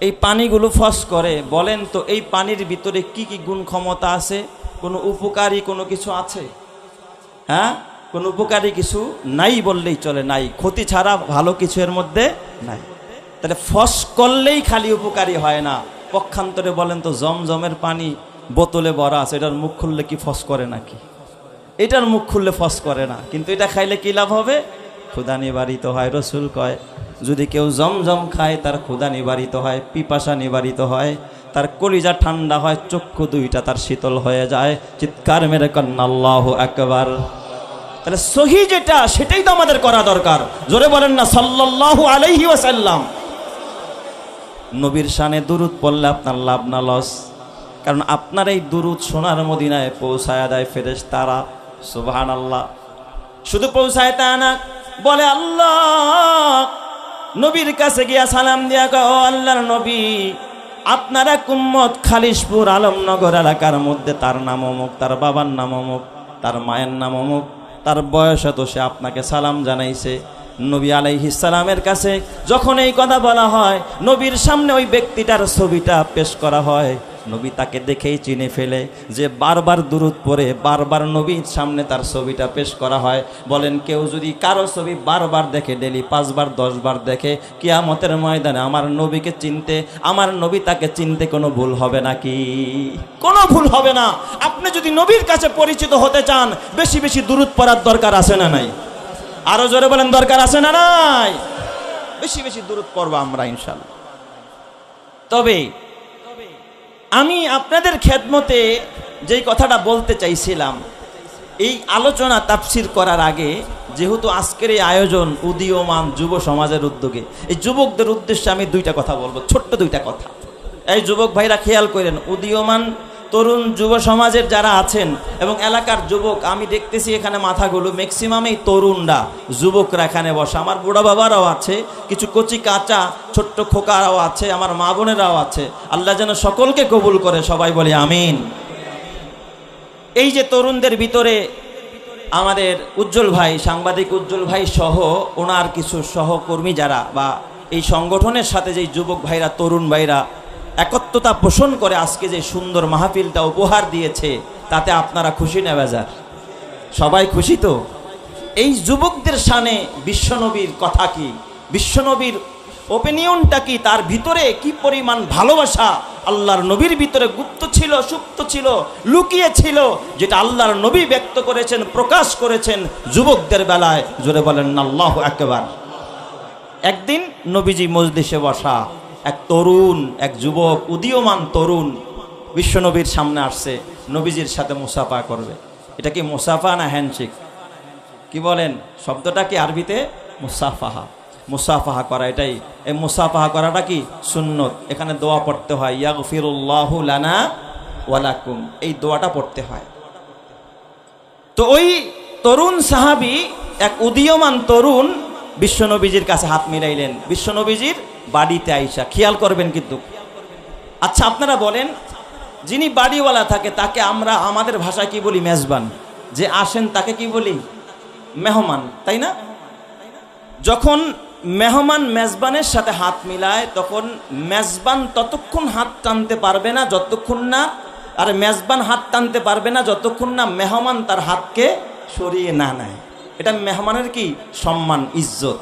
এই পানিগুলো ফস করে, বলেন তো এই পানির ভিতরে কি কি গুণ ক্ষমতা আছে? কোনো উপকারী কোনো কিছু আছে? হ্যাঁ, কোনো উপকারী কিছু নাই বললেই চলে, নাই। ক্ষতি ছাড়া ভালো কিছু এর মধ্যে নাই। তাহলে ফস করলেই খালি উপকারী হয় না। পক্ষান্তরে বলেন তো, জমজমের পানি বোতলে ভরা আছে, এটার মুখ খুললে কি ফস করে নাকি? এটার মুখ খুললে ফস করে না, কিন্তু এটা খাইলে কি লাভ হবে? ক্ষুধা নিবারিত হয়। রসুল কয়, যদি কেউ জমজম খায় তার ক্ষুধা নিবারিত হয়, পিপাসা নিবারিত হয়, তার কলিজা ঠান্ডা হয়, চক্ষু দুইটা তার শীতল হয়ে যায়। চিৎকার মেরে কন্না আল্লাহু আকবার। তাহলে সহি যেটা, সেটাই তো আমাদের করা দরকার। জোরে বলেন না সাল্লাল্লাহু আলাইহি ওয়াসাল্লাম। নবীর শানে দুরূদ পড়লে আপনার লাভ না লস? কারণ আপনার এই দুরূদ সোনার মদিনায় পৌঁছায় দেয় ফেরেশতারা। সুবহানাল্লাহ। শুধু পৌঁছায় তা না, বলে আল্লাহ নবীর কাছে গিয়া সালাম দিয়া কয়, ও আল্লাহর নবী, আপনার এক উম্মত খালিশপুর আলমনগর এলাকার মধ্যে, তার নাম অমুক, তার বাবার নাম অমুক, তার মায়ের নাম অমুক, তার বয়স এত, সে আপনাকে সালাম জানাইছে। নবী আলাইহিস সালামের কাছে যখন এই কথা বলা হয়, নবীর সামনে ওই ব্যক্তিটার ছবিটা পেশ করা হয়, নবী তাকে দেখেই চিনে ফেলে যে বারবার দুরূদ পড়ে, বারবার নবীর সামনে তার ছবিটা পেশ করা হয়। বলেন, কেউ যদি কারো ছবি বারবার দেখে, ডেলি 5 বার 10 বার দেখে, কিয়ামতের ময়দানে আমার নবীকে চিনতে, আমার নবী তাকে চিনতে কোনো ভুল হবে নাকি? কোনো ভুল হবে না। আপনি যদি নবীর কাছে পরিচিত হতে চান, বেশি বেশি দুরূদ পড়ার দরকার আছে না নাই? আরো জোরে বলেন, দরকার আছে না নাই? বেশি বেশি দুরূদ পড়ব আমরা ইনশাআল্লাহ। তবে আমি আপনাদের খেদমতে যেই কথাটা বলতে চাইছিলাম, এই আলোচনা তাফসির করার আগে, যেহেতু আজকের এই আয়োজন উদীয়মান যুব সমাজের উদ্যোগে, এই যুবকদের উদ্দেশ্যে আমি 2টা কথা বলবো, ছোট্ট 2টা কথা। এই যুবক ভাইরা খেয়াল করেন, উদীয়মান তরুণ যুব সমাজের যারা আছেন এবং এলাকার যুবক, আমি দেখতেছি এখানে মাথাগুলো ম্যাক্সিমামই তরুণরা, যুবকরা এখানে বসা। আমার বুড়া বাবারাও আছে, কিছু কচি কাঁচা ছোট্ট খোকারাও আছে, আমার মা বোনেরাও আছে। আল্লাহ যেন সকলকে কবুল করে, সবাই বলি আমিন। এই যে তরুণদের ভিতরে আমাদের উজ্জ্বল ভাই, সাংবাদিক উজ্জ্বল ভাই সহ ওনার কিছু সহকর্মী যারা, বা এই সংগঠনের সাথে যেই যুবক ভাইরা, তরুণ ভাইরা একত্রতা পোষণ করে আজকে যে সুন্দর মাহফিলটা উপহার দিয়েছে, তাতে আপনারা খুশি না বেজার? সবাই খুশি তো? এই যুবকদের শানে বিশ্বনবীর কথা কি, বিশ্বনবীর ওপিনিয়নটা কি, তার ভিতরে কি পরিমাণ ভালোবাসা আল্লাহর নবীর ভিতরে গুপ্ত ছিল, সুপ্ত ছিল, লুকিয়ে ছিল, যেটা আল্লাহর নবী ব্যক্ত করেছেন, প্রকাশ করেছেন যুবকদের বেলায়। জোরে বলেন আল্লাহু আকবার। একদিন নবীজি মজলিসে বসা, এক তরুণ, এক যুবক, উদীয়মান তরুণ বিশ্বনবীর সামনে আসছে, নবীজির সাথে মুসাফা করবে। এটা কি মুসাফা না হ্যান্ডশেক? কি বলেন? শব্দটা কি আরবিতে? মুসাফাহা। মুসাফাহা করা, এটাই। এই মুসাফাহা করাটা কি সুন্নত। এখানে দোয়া পড়তে হয়, ইয়াগফিরুল্লাহু লানা ওয়া লাকুম, এই দোয়াটা পড়তে হয়। তো ওই তরুণ সাহাবী এক উদীয়মান তরুণ বিশ্বনবীজির কাছে হাত মিলাইলেন, বিশ্বনবীজির বাড়িতে আইসা। খেয়াল করবেন কিন্তু। আচ্ছা আপনারা বলেন, যিনি বাড়িওয়ালা থাকে তাকে আমরা আমাদের ভাষায় কি বলি? মেজবান। যে আসেন তাকে কি বলি? মেহমান, তাই না? যখন মেহমান মেজবানের সাথে হাত মিলায় তখন মেজবান ততক্ষণ হাত টানতে পারবে না যতক্ষণ না, আর মেজবান হাত টানতে পারবে না যতক্ষণ না মেহমান তার হাতকে সরিয়ে না নেয়। এটা মেহমানের কি সম্মান, ইজ্জত,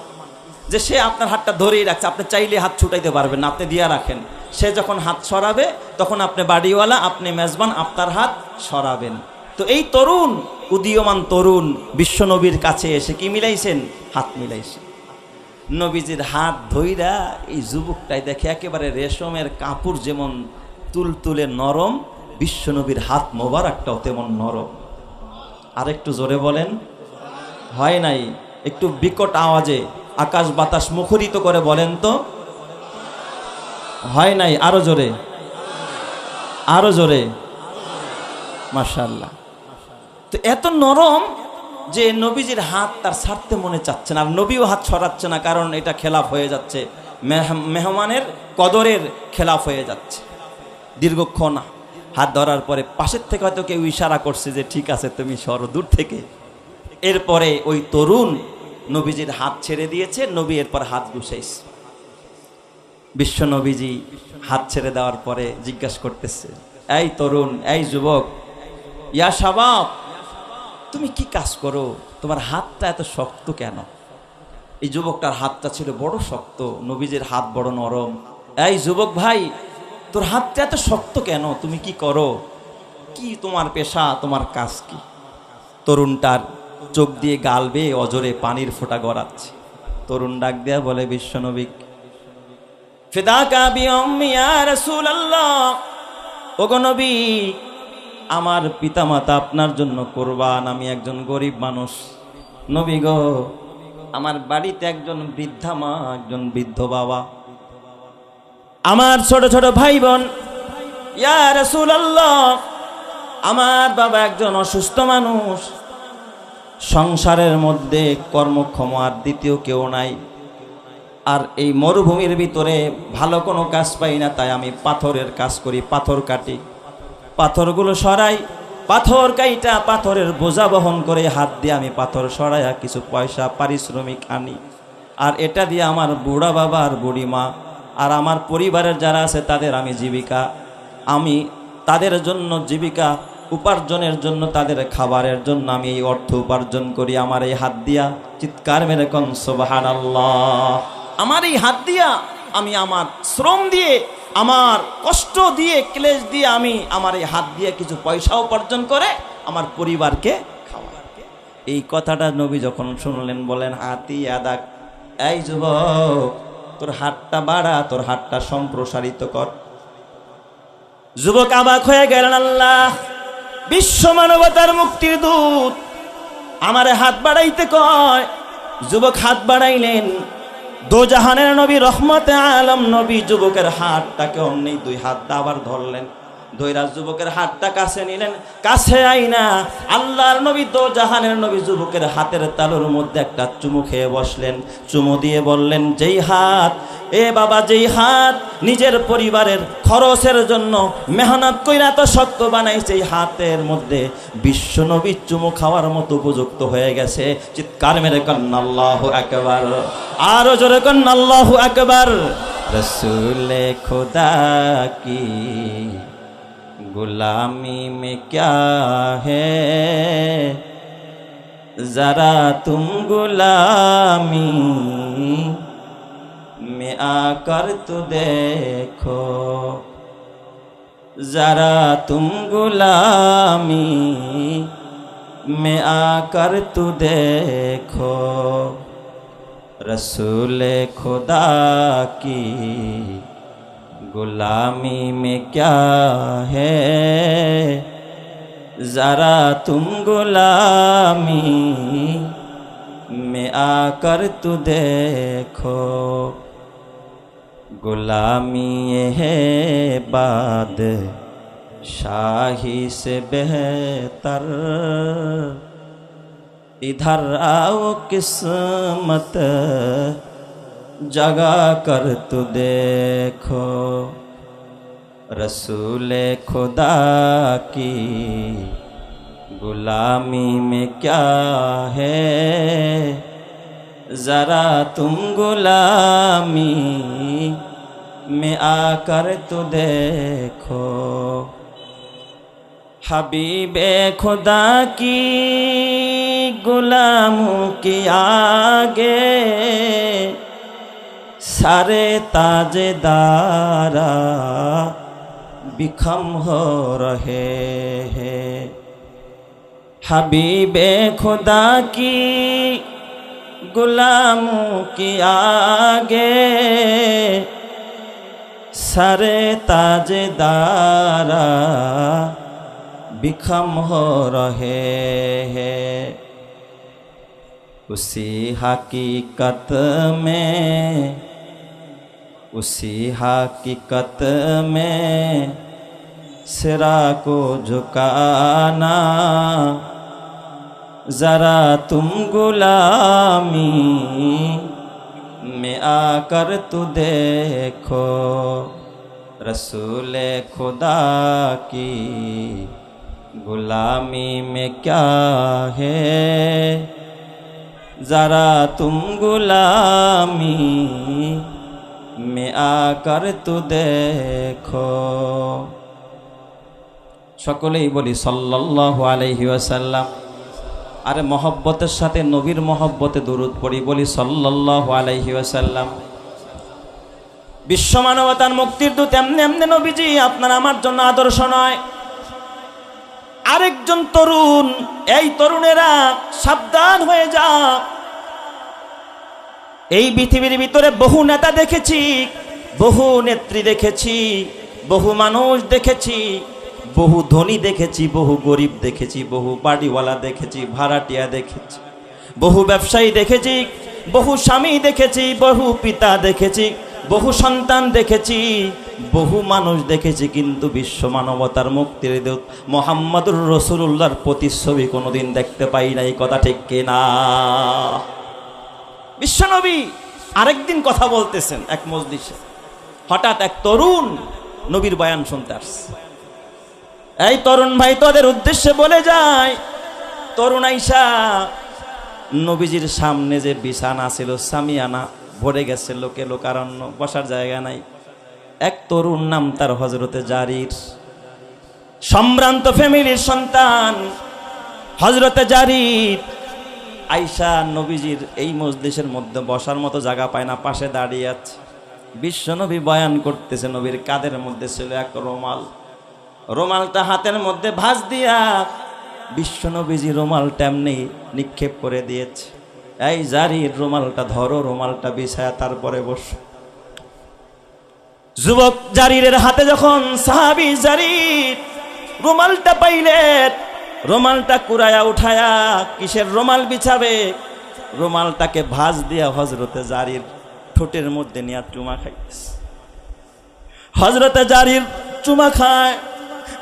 যে সে আপনার হাতটা ধরেই রাখছে, আপনি চাইলে হাত ছুটাইতে পারবেন না, আপনি দিয়া রাখেন। সে যখন হাত সরাবে তখন আপনি বাড়িওয়ালা, আপনি মেজবান, আপনার হাত সরাবেন। তো এই তরুণ, উদীয়মান তরুণ বিশ্বনবীর কাছে এসে কি মিলাইছেন? হাত মিলাইছেন। নবীজির হাত ধইরা এই যুবকটাই দেখে একেবারে রেশমের কাপড় যেমন তুলতুলে নরম, বিশ্বনবীর হাত মোবারকটাও তেমন নরম। আরেকটু জোরে বলেন। হয় নাই? একটু বিকট আওয়াজে আকাশ বাতাস মুখরিত করে বলেন তো। হয় নাই? আরো জোরে, আরো জোরে। মাশাআল্লাহ। তো এত নরম যে নবীজির হাত তার ছাড়তে মনে চাচ্ছে না, আর নবীও হাত ছড়াচ্ছে না, কারণ এটা খেলাফ হয়ে যাচ্ছে, মেহমানের কদরের খেলাফ হয়ে যাচ্ছে। দীর্ঘক্ষণ হাত ধরার পরে পাশের থেকে হয়তো কেউ ইশারা করছে যে ঠিক আছে তুমি সরো দূর থেকে। এরপরে ওই তরুণ নবীজির হাত ছেড়ে দিয়েছে, নবী এরপর হাত গুছাইছে। বিশ্ব নবীজি হাত ছেড়ে দেওয়ার পরে জিজ্ঞাসা করতেছে, এই তরুণ, এই যুবক, ইয়া শাবাব, তুমি কি কাজ করো? তোমার হাতটা এত শক্ত কেন? এই যুবকটার হাতটা ছিল বড় শক্ত, নবীজির হাত বড় নরম। এই যুবক ভাই, তোর হাতটা এত শক্ত কেন? তুমি কি করো? কি তোমার পেশা, তোমার কাজ কি? তরুণটার চোখ দিয়ে গাল বেয়ে অজরে পানির ফোঁটা গড়াচ্ছে। তরুণ ডাক দেয়া বলে, বিশ্বনবী, ফিদাকা বিউম্মি ইয়া রাসূলুল্লাহ, ওগো নবী, আমার পিতামাতা আপনার জন্য কোরবান, আমি একজন গরিব মানুষ। নবী গো, আমার বাড়িতে একজন বৃদ্ধা মা, একজন বৃদ্ধ বাবা, আমার ছোট ছোট ভাই বোন। ইয়া রাসূলুল্লাহ, আমার বাবা একজন অসুস্থ মানুষ, সংসারের মধ্যে কর্মক্ষম আর দ্বিতীয় কেউ নাই, আর এই মরুভূমির ভিতরে ভালো কোনো কাজ পাই না, তাই আমি পাথরের কাজ করি, পাথর কাটি, পাথরগুলো সরাই, পাথর কাইটা পাথরের বোঝা বহন করে হাত দিয়ে আমি পাথর সরাইয়া কিছু পয়সা পারিশ্রমিক আনি, আর এটা দিয়ে আমার বুড়া বাবা আর বুড়ি মা আর আমার পরিবারের যারা আছে তাদের আমি জীবিকা, আমি তাদের জন্য জীবিকা উপার্জনের জন্য, তাদের খাবারের জন্য আমি এই অর্থ উপার্জন করি আমার এই হাত দিয়া। চিৎকার মেরে কোন সুবহানাল্লাহ। আমার এই হাত দিয়া, আমি আমার শ্রম দিয়ে, আমার কষ্ট দিয়ে, ক্লেশ দিয়ে আমি আমার এই হাত দিয়ে কিছু পয়সা উপার্জন করে আমার পরিবারকে খাওয়াই। এই কথাটা নবী যখন শুনলেন বলেন, হাতি আদাক, এই যুবক, তোর হাতটা বাড়া, তোর হাতটা সম্প্রসারিত কর। যুবক অবাক হয়ে গেলেন, আল্লাহ, বিশ্ব মানবতার মুক্তির দূত আমারে হাত বাড়াইতে কয়। যুবক হাত বাড়াইলেন, দোজাহানের নবী রহমতে আলম নবী যুবকের হাতটাকে অমনি দুই হাত আবার ধরলেন, ধৈরা যুবকের হাতটা কাছে নিলেন। কাছে আইনা আল্লাহর নবী, দোজাহানের নবী যুবকের হাতের তালুর মধ্যে একটা চুমু খেয়ে বসলেন। চুমু দিয়ে বললেন, যেই হাত, এ বাবা, যেই হাত নিজের পরিবারের খরচের জন্য মেহনত কইরা তো শক্ত বানাইছে, এই হাতের মধ্যে বিশ্ব নবী চুমু খাওয়ার মতো উপযুক্ত হয়ে গেছে। চিৎকার মেরে কন্না আল্লাহু আকবার, আরো জোরে কন্না আল্লাহু আকবার। রসুলে খুদা কি गुलामी में क्या है, जरा तुम गुलामी में आकर तो देखो, जरा तुम गुलामी में आकर तो देखो, रसूल खुदा की गुलामी में क्या है, जरा तुम गुलामी में आकर तू देखो, गुलामी ये है बादशाही से बेहतर, इधर आओ किस्मत जगा कर तू देखो, रसूले खुदा की गुलामी में क्या है, जरा तुम गुलामी में आकर तू देखो। हबीबे खुदा की गुलामों के आगे सारे ताजेदारा बिखम हो रहे हैं। हबीबे खुदा की गुलामों के आगे सारे ताजेदारा बिखम हो रहे हैं। उसी हकीकत में सिरा को झुकाना, जरा तुम गुलामी में आकर तू देखो, रसूले खुदा की गुलामी में क्या है, जरा तुम गुलामी में आकर तू देखो। সকলেই বলি সাল্লাল্লাহু আলাইহি ওয়াসাল্লাম। আরে মহব্বতের সাথে নবীর মহব্বতে দরুদ পড়ি, বলি সাল্লাল্লাহু আলাইহি ওয়াসাল্লাম। বিশ্ব মানবতার মুক্তির দূত এমনি এমনি নবীজি আপনার আমার জন্য আদর্শ নয়। আরেকজন তরুণ, এই তরুণেরা সাবধান হয়ে যা। এই পৃথিবীর ভিতরে বহু নেতা দেখেছি, বহু নেত্রী দেখেছি, বহু মানুষ দেখেছি, বহু ধনী দেখেছি, বহু গরিব দেখেছি, বহু বাড়িওয়ালা দেখেছি, ভাড়াটিয়া দেখেছি, বহু ব্যবসায়ী দেখেছি, বহু স্বামী দেখেছি, বহু পিতা দেখেছি, বহু সন্তান দেখেছি, বহু মানুষ দেখেছি, কিন্তু বিশ্ব মানবতার মুক্তির দূত মুহাম্মদুর রাসূলুল্লাহর প্রতিচ্ছবি কোনোদিন দেখতে পাই নাই। কথা ঠিক কিনা? বিশ্বনবী আরেকদিন কথা বলতেছেন এক মজলিসে, হঠাৎ এক তরুণ নবীর বয়ান শুনতে আসছে। এই তরুণ ভাই তোদের উদ্দেশ্যে বলে যায়, তরুণ আইসা নবীজির সামনে যে বিছানা ছিল, সামিয়ানা ভরে গেছে লোকে, লোকারণ্য, বসার জায়গা নাই। এক তরুণ, নাম তার হযরতে জারির, সম্ভ্রান্ত ফ্যামিলির সন্তান হযরতে জারির আইসা নবীজির এই মজলিসের মধ্যে বসার মতো জায়গা পায় না, পাশে দাঁড়িয়ে আছে। বিশ্বনবী বয়ান করতেছে, নবীর কাঁধের মধ্যে ছিল এক রুমাল, রুমালটা হাতের মধ্যে ভাঁজ দিয়া বিশ্বনবীজি রুমালটা এমনি নিক্ষেপ করে দিয়েছে। এই জারির রুমালটা ধরো, রুমালটা বিছায়া তারপরে বসো। যুবক জারিরের হাতে যখন সাহাবী জারির রুমালটা পাইলেন, রুমালটা কুড়ায়া উঠায়া কিসের রুমাল বিছাবে, রুমালটাকে ভাঁজ দিয়া হযরতে জারির ঠোঁটের মধ্যে নিয়ে চুমা খাইতেছে। হযরতে জারির চুমা খায়,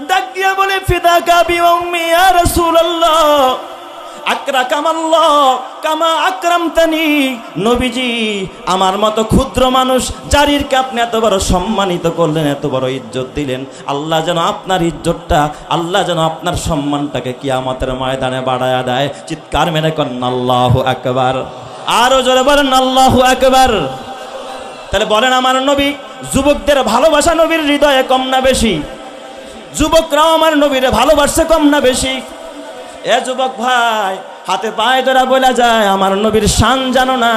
ডাক দিয়া বলে ফিদাকা বিউম্মি ইয়া রাসূলুল্লাহ, আকরাকামাল্লাহ কামা আকরামতানি। নবীজি, আমার মতো ক্ষুদ্র মানুষ জারিরকে আপনি এত বড় সম্মানিত করলেন, এত বড় ইজ্জত দিলেন। আল্লাহ যেন আপনার ইজ্জতটা, আল্লাহ যেন আপনার সম্মানটাকে কিয়ামতের ময়দানে বাড়ায়া দেয়। চিৎকার মেরে করেন আল্লাহু আকবার। আরো জোরে বলেন আল্লাহু আকবার। তাহলে বলেন, আমার নবী, যুবকদের ভালোবাসা নবীর হৃদয়ে কম না বেশি? যুবকরাও আমার নবীরে ভালোবাসছে কম না বেশি? এ যুবক ভাই, হাতে পায়ে ধরা বলা যায়, আমার নবীর শান জানো না,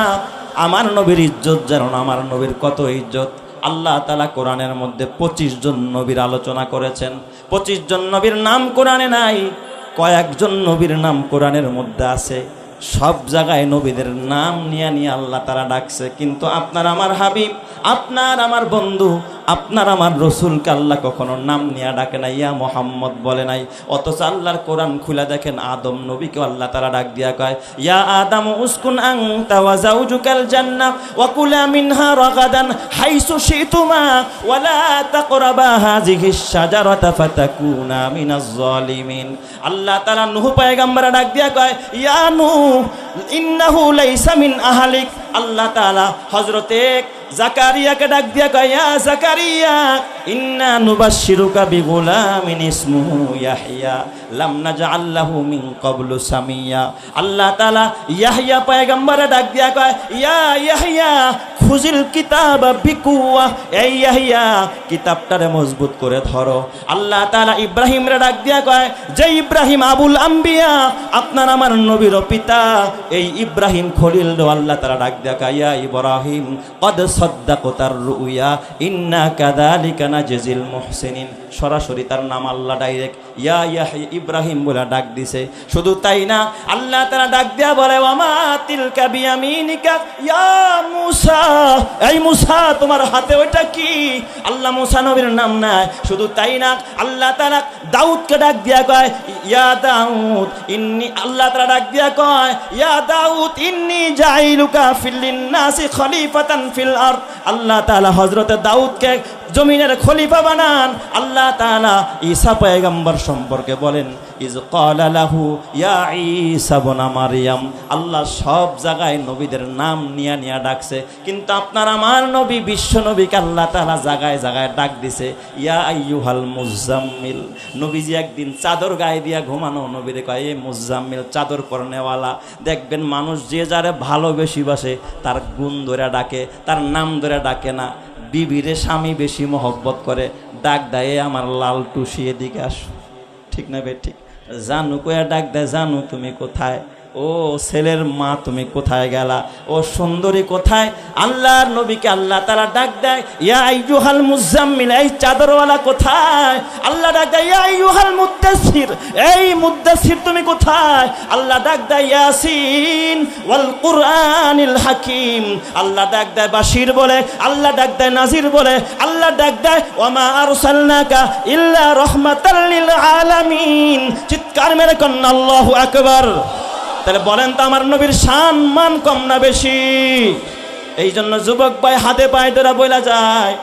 আমার নবীর ইজ্জত জানো না, আমার নবীর কত ইজ্জত। আল্লাহ তাআলা কোরআনের মধ্যে 25 জন নবীর আলোচনা করেছেন। 25 জন নবীর নাম কোরআনে নাই, কয়েকজন নবীর নাম কোরআনের মধ্যে আছে। সব জায়গায় নবীদের নাম নিয়ে নিয়ে আল্লাহ তাআলা ডাকছে, কিন্তু আপনার আমার হাবিব, আপনার আমার বন্ধু, আপনার আমার রসুলকে আল্লাহ কখনো নাম নিয়ে ডাকে নাই, ইয়া মুহাম্মদ বলে নাই। অথচ আল্লাহর কোরআন খুলে দেখেন, আদম নবীকে আল্লাহ তাআলা ডাক দিয়া কয়, ইয়া আদম উসকুন আনতা ওয়া যাওজুকাল জান্নাহ ওয়া কুলা মিনহা রাগাদান হাইসু শিতুমা ওয়া লা তাকরাবা হাযিহিশ শাজারাতা ফাতাকুনা মিনাজ জালিমিন। আল্লাহ তাআলা নূহ পয়গম্বর ডাক দিয়া কয়, ইয়া নূহ ইন্নাহু লাইসা মিন আহলিক। আল্লাহ তাআলা হযরতে জাকারিয়াকে ডাক দিয়া কয়, ইয়া জাকারিয়া ইন্না নুবাশশিরুকা বিগুলামিন ইসমুহু ইয়াহইয়া লাম নাজআল লাহু মিন ক্বাবলু সামিয়া। আল্লাহ তাআলা ইয়াহইয়া পয়গম্বরে ডাক দিয়া কয়, ইয়া ইয়াহইয়া খুজিল কিতাবা বিকুয়া, এই ইয়াহইয়া কিতাবটারে মজবুত করে ধরো। আল্লাহ তাআলা ইব্রাহিমরে ডাক দিয়া কয়, যে ইব্রাহিম আবুল আম্বিয়া, আপনার আমার নবীর পিতা, এই ইব্রাহিম খলিল আল্লাহ তাআলা ডাক দিয়া কয়, ইয়া ইব্রাহিম কদ সাদ্দাকতার রুয়া ইন্না কাযালিকা নাজজিল মুহসিনিন। সরাসরি তার নাম আল্লাহ ডাইরেক্ট ইয়া ইয়াহইয়া ইব্রাহিম বলে ডাক দিছে। শুধু তাই না, আল্লাহ তাআলা ডাক দিয়া বলে, ওয়ামা তিলকা বিয়ামিনিকা ইয়া মূসা, এই মূসা তোমার হাতে ওইটা কি? আল্লাহ মূসা নবীর নাম নাই। শুধু তাই না, আল্লাহ তাআলা দাউদকে ডাক দিয়া কয়, ইয়া দাউদ ইন্নী, আল্লাহ তাআলা ডাক দিয়া কয়, ইয়া দাউদ ইন্নী জাইলুকা ফিল লিন্নাসি খলিফাতান ফিল আরদ। আল্লাহ তাআলা হযরতে দাউদকে জমিনের খলিফা বানান। আল্লাহ তাআলা ঈসা পয়গম্বর সম্পর্কে বলেন, ইজ ক্বালা লাহু ইয়া ঈসা ইবনে মারইয়াম। আল্লাহ সব জায়গায় নবীদের নাম নিয়া নিয়া ডাকছে, কিন্তু আপনার আমার নবী বিশ্ব নবীকে আল্লাহ তাআলা জায়গায় জায়গায় ডাক দিছে ইয়া আইয়ুহাল মুজাম্মিল। নবীজি একদিন চাদর গায়ে দিয়া ঘুমানো, নবীরে কয়, এ মুজাম্মিল চাদর পরনেওয়ালা। দেখবেন মানুষ যে যারে ভালোবেসি বাসে তার গুণ ধরে ডাকে, তার নাম ধরে ডাকে না। বিবিরে স্বামী বেশি মহব্বত করে, ডাক দেয় আমার লাল টুসি এদিকে আসো, ঠিক না বে ঠিক? জানু কয়া ডাক দেয়, জানু তুমি কোথায়? ও ছেলের মা তুমি কোথায় গেলা? ও সুন্দরী কোথায়? আল্লাহর নবীকে আল্লাহ তাআলা ডাক দেয়, ইয়া আইয়ুহাল মুজাম্মিল, এই চাদরওয়ালা কোথায়? আল্লাহ ডাক দেয়, ইয়া আইয়ুহাল মুদ্দাসসির, এই মুদ্দাসসির তুমি কোথায়? আল্লাহ ডাক দেয়, ইয়াসিন ওয়াল কুরআনিল হাকিম। আল্লাহ ডাক দেয় বাশির বলে, আল্লাহ ডাক দেয় নাজির বলে, আল্লাহ ডাক দেয় ওয়ামা আরসালনাকা ইল্লা রাহমাতাল লিল আলামিন। চিৎকার মেরে কন্না আল্লাহু আকবার। তাহলে বলেন তো আমার নবীর শান মান কম না বেশি? এই জন্য যুবক ভাই হাতে পায়ে ধরা বইলা যায়,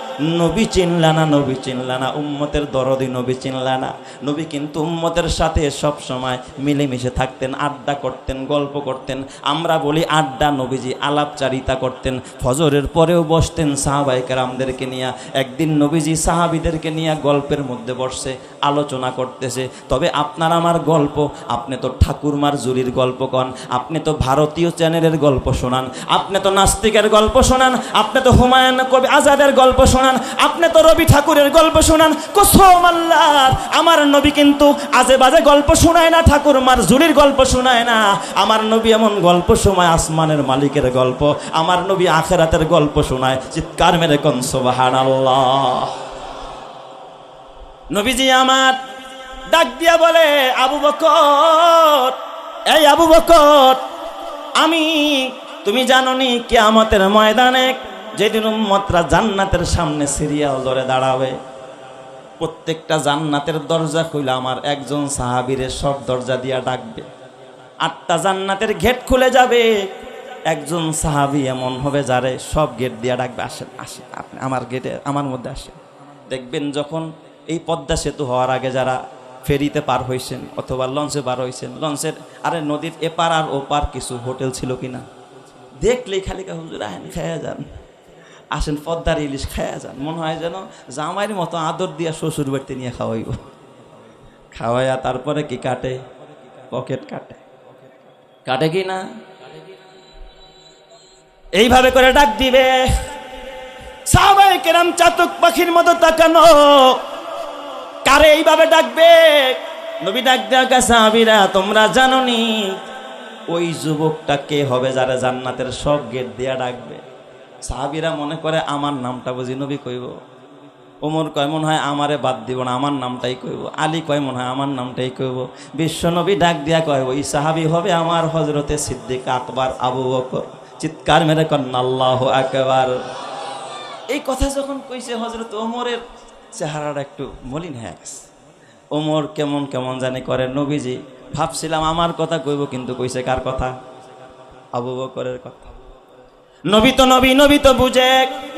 নবী চিনলা না, নবী চিনলা না, উম্মতের দরদি নবী চিনলা না। নবী কিন্তু উম্মতের সাথে সব সময় মিলেমিশে থাকতেন, আড্ডা করতেন, গল্প করতেন। আমরা বলি আড্ডা, নবীজি আলাপচারিতা করতেন। ফজরের পরেও বসতেন সাহাবায়ে কেরামদেরকে নিয়ে। একদিন নবীজি সাহাবীদেরকে নিয়ে গল্পের মধ্যে বসছে, আলোচনা করতেছে। তবে আপনার আমার গল্প, আপনি তো ঠাকুরমার জুরির গল্প কন, আপনি তো ভারতীয় চ্যানেলের গল্প শোনান, আপনি তো নাস্তিকের গল্প শোনান, আপনি তো হুমায়ুন কবি আজাদের গল্প শোনান, আপনি তো রবি ঠাকুরের গল্প শোনান। কসম আল্লাহর, আমার নবী কিন্তু আজে বাজে গল্প শোনায় না, ঠাকুরমার জুরির গল্প শোনায় না। আমার নবী এমন গল্প শোনায় আসমানের মালিকের গল্প, আমার নবী আখিরাতের গল্প শোনায়। চিৎকার মেরে কোন সুবহানাল্লাহ। নবীজি আমার ডাক দিয়া বলে, আবু বকর, এই আবু বকর, আমি, তুমি জানো নি কিয়ামতের ময়দানে যেদিন উম্মতরা জান্নাতের সামনে সিরিয়াল ধরে দাঁড়াবে, প্রত্যেকটা জান্নাতের দরজা খুলে আমার একজন সাহাবীরে সব দরজা দিয়া ডাকবে। 8টা জান্নাতের গেট খুলে যাবে, একজন সাহাবী এমন হবে যারে সব গেট দিয়া ডাকবে, আসেন আসেন আপনি আমার গেটে, আমার মধ্যে আসেন। দেখবেন যখন এই পদ্মা সেতু হওয়ার আগে যারা ফেরিতে পার হয়েছেন অথবা লঞ্চে পার হয়েছেন, লঞ্চের আরে নদীর এপার আর ওপার কিছু হোটেল ছিল কিনা, দেখলেই খালি হুজুর আহেন খায়া যান, আসেন পদ্মার ইলিশ খায়া যান, মনে হয় যেন জামাইয়ের মতো আদর দিয়া শ্বশুর বাড়িতে নিয়ে খাওয়াইব। খাওয়াইয়া তারপরে কি কাটে, পকেট কাটে, কাটে কি না? এইভাবে করে ডাক দিবে। সাহাবায়ে কেরাম চাতক পাখির মতো তাকানো, কারে এইভাবে ডাকবে? নবী ডাক দেয়া, সাহাবীরা তোমরা জানো নি ওই যুবকটা কে হবে যারা জান্নাতের সব গেট দিয়া ডাকবে? সাহাবীরা মনে করে আমার নামটা বুঝি নবী কইব। ওমর কয় মনে হয় আমারে বাদ দিব না, আমার নামটাই কইব। আলী কয় মনে হয় আমার নামটাই কইব। বিশ্ব নবী ডাক দিয়া কয় ওই সাহাবী হবে আমার হযরতে সিদ্দিক আকবর আবু বকর। চিৎকার মেরে কন্না আল্লাহু আকবার। এই কথা যখন কইছে হযরত ওমরের চেহারাটা একটু মলিন হয়ে গেছে। ওমর কেমন কেমন জানি করে। নবীজি ভাবছিলাম আমার কথা কইব, কিন্তু কইছে কার কথা? আবু বকরের কথা। নবী তো নবী, নবী তো বুঝে।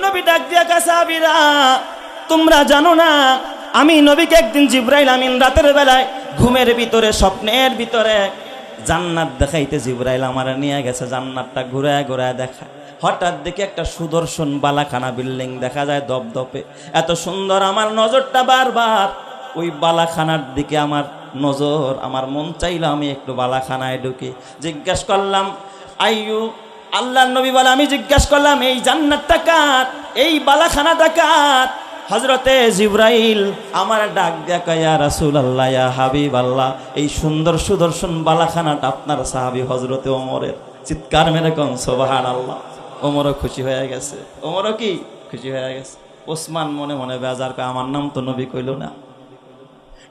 নবী ডাক দিয়া কয়, সাহাবীরা তোমরা জানো না আমি নবীকে একদিন জিবরাইল আমিন রাতের বেলায় ঘুমের ভিতরে, স্বপ্নের ভিতরে জান্নাত দেখাইতে জিবরাইল আমার নিয়ে গেছে, জান্নাতটা ঘুরায় ঘুরায় দেখা। হঠাৎ দেখে একটা সুদর্শন বালাখানা বিল্ডিং দেখা যায় দপদপে, এত সুন্দর। আমার নজরটা বারবার ওই বালাখানার দিকে আমার নজর, আমার মন চাইলো আমি একটু বালাখানায় ঢুকি। জিজ্ঞাসা করলাম আইয়ু, আল্লাহর নবী বলে, আমি জিজ্ঞাসা করলাম এই জান্নাতটা কার, এই বালাখানাটা কার? হযরতে জিবরাইল আমার ডাক দিয়া কয়, ইয়া রাসূলুল্লাহ, ইয়া হাবিবাল্লাহ, এই সুন্দর সুদর্শন বালাখানাটা আপনার সাহাবী হযরতে ওমরের। চিৎকার মেরে কোন সুবহানাল্লাহ। ওমরও খুশি হয়ে গেছে, ওমরও কি খুশি হয়ে গেছে। ওসমান মনে মনে বেজার কয়, আমার নাম তো নবী কইল না।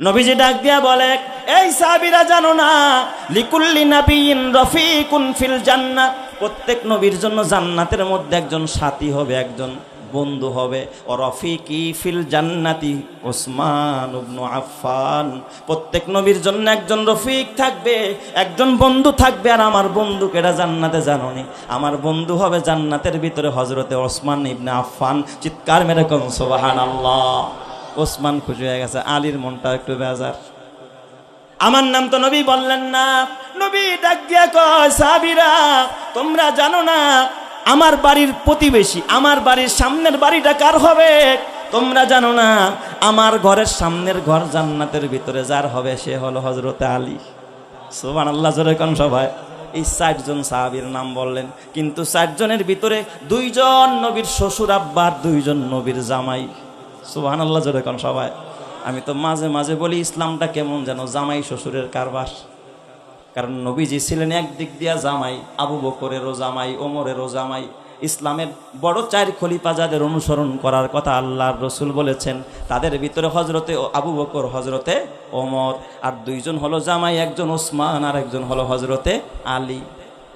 নবীজি ডাক দিয়া বলে, এই সাহাবীরা জানো না, লিকুল্লি নাবিয়িন রফিকুন ফিল জান্নাত, প্রত্যেক নবীর জন্য জান্নাতের মধ্যে একজন সাথী হবে, একজন বন্ধু হবে। ও রফিকি ফিল জান্নাতি ওসমান ইবনে আফফান, প্রত্যেক নবীর জন্য একজন রফিক থাকবে, একজন বন্ধু থাকবে। আর আমার বন্ধু কেডা জান্নাতে জানোনি? আমার বন্ধু হবে জান্নাতের ভিতরে হযরতে ওসমান ইবনে আফফান। চিৎকার মেরে কোন সুবহানাল্লাহ। ওসমান খুশি হয়ে গেছে, আলীর মনটা একটু বেজার। আমার নাম তো নবী বললেন না। নবী ডাক দিয়া কয়, সাহাবীরা তোমরা জানো না আমার বাড়ির প্রতিবেশী, আমার বাড়ির সামনের বাড়িটা কার হবে? তোমরা জানো না আমার ঘরের সামনের ঘর জান্নাতের ভিতরে যার হবে সে হলো হযরতে আলী। সুবহানাল্লাহ, জোরে কোন সবাই। এই 60 জন সাহাবীর নাম বললেন, কিন্তু 60 জনের ভিতরে 2 জন নবীর শ্বশুর আব্বার, 2 জন নবীর জামাই। সুবহানাল্লাহ, জোরে কোন সবাই। আমি তো মাঝে মাঝে বলি ইসলামটা কেমন যেন জামাই শ্বশুরের কারবার। কারণ নবীজি ছিলেন একদিক দিয়া জামাই, আবু বকরেরও জামাই, ওমরেরও জামাই। ইসলামের বড় 4 খলিফা যাদের অনুসরণ করার কথা আল্লাহর রসুল বলেছেন, তাদের ভিতরে হযরতে আবু বকর, হযরতে ওমর, আর 2 জন হলো জামাই, একজন ওসমান আর একজন হলো হযরতে আলী।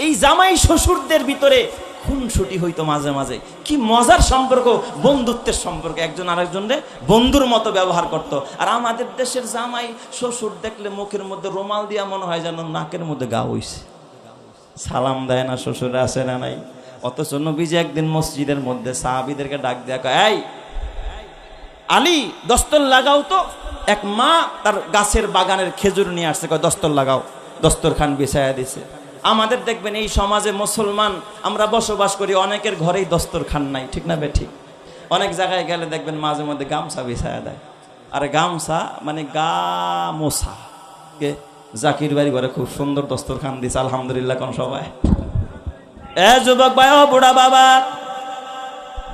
এই জামাই শ্বশুরদের ভিতরে খুনসুটি হইতো মাঝে মাঝে। কি মজার সম্পর্ক, বন্ধুত্বের সম্পর্ক, একজন আরেকজনের বন্ধুর মতো ব্যবহার করত। আর আমাদের দেশের জামাই শ্বশুর দেখলে মুখের মধ্যে রুমাল দিয়া মনে হয় যেন নাকের মধ্যে গা হইছে, সালাম দেয় না, শ্বশুরে আসে না নাই। অথচ নবীজি একদিন মসজিদের মধ্যে সাহাবীদেরকে ডাক দেয়া কয়, এই আলী দস্তর লাগাও তো। এক মা তার গাছের বাগানের খেজুর নিয়ে আসছে, কয় দস্তর লাগাও। দস্তরখান বিছায়া দিছে। আমাদের দেখবেন এই সমাজে মুসলমান আমরা বসবাস করি, অনেকের ঘরেই দস্তরখান নাই, ঠিক না বে ঠিক? অনেক জায়গায় গেলে দেখবেন মাঝে মধ্যে গামছা বিছায়া দেয়। আর গামছা মানে গামোছা। কে? জাকির বাড়ি ঘরে খুব সুন্দর দস্তরখান দিছে, আলহামদুলিল্লাহ কোন সবাই। এ যুবক ভাই, ও বুড়া বাবা,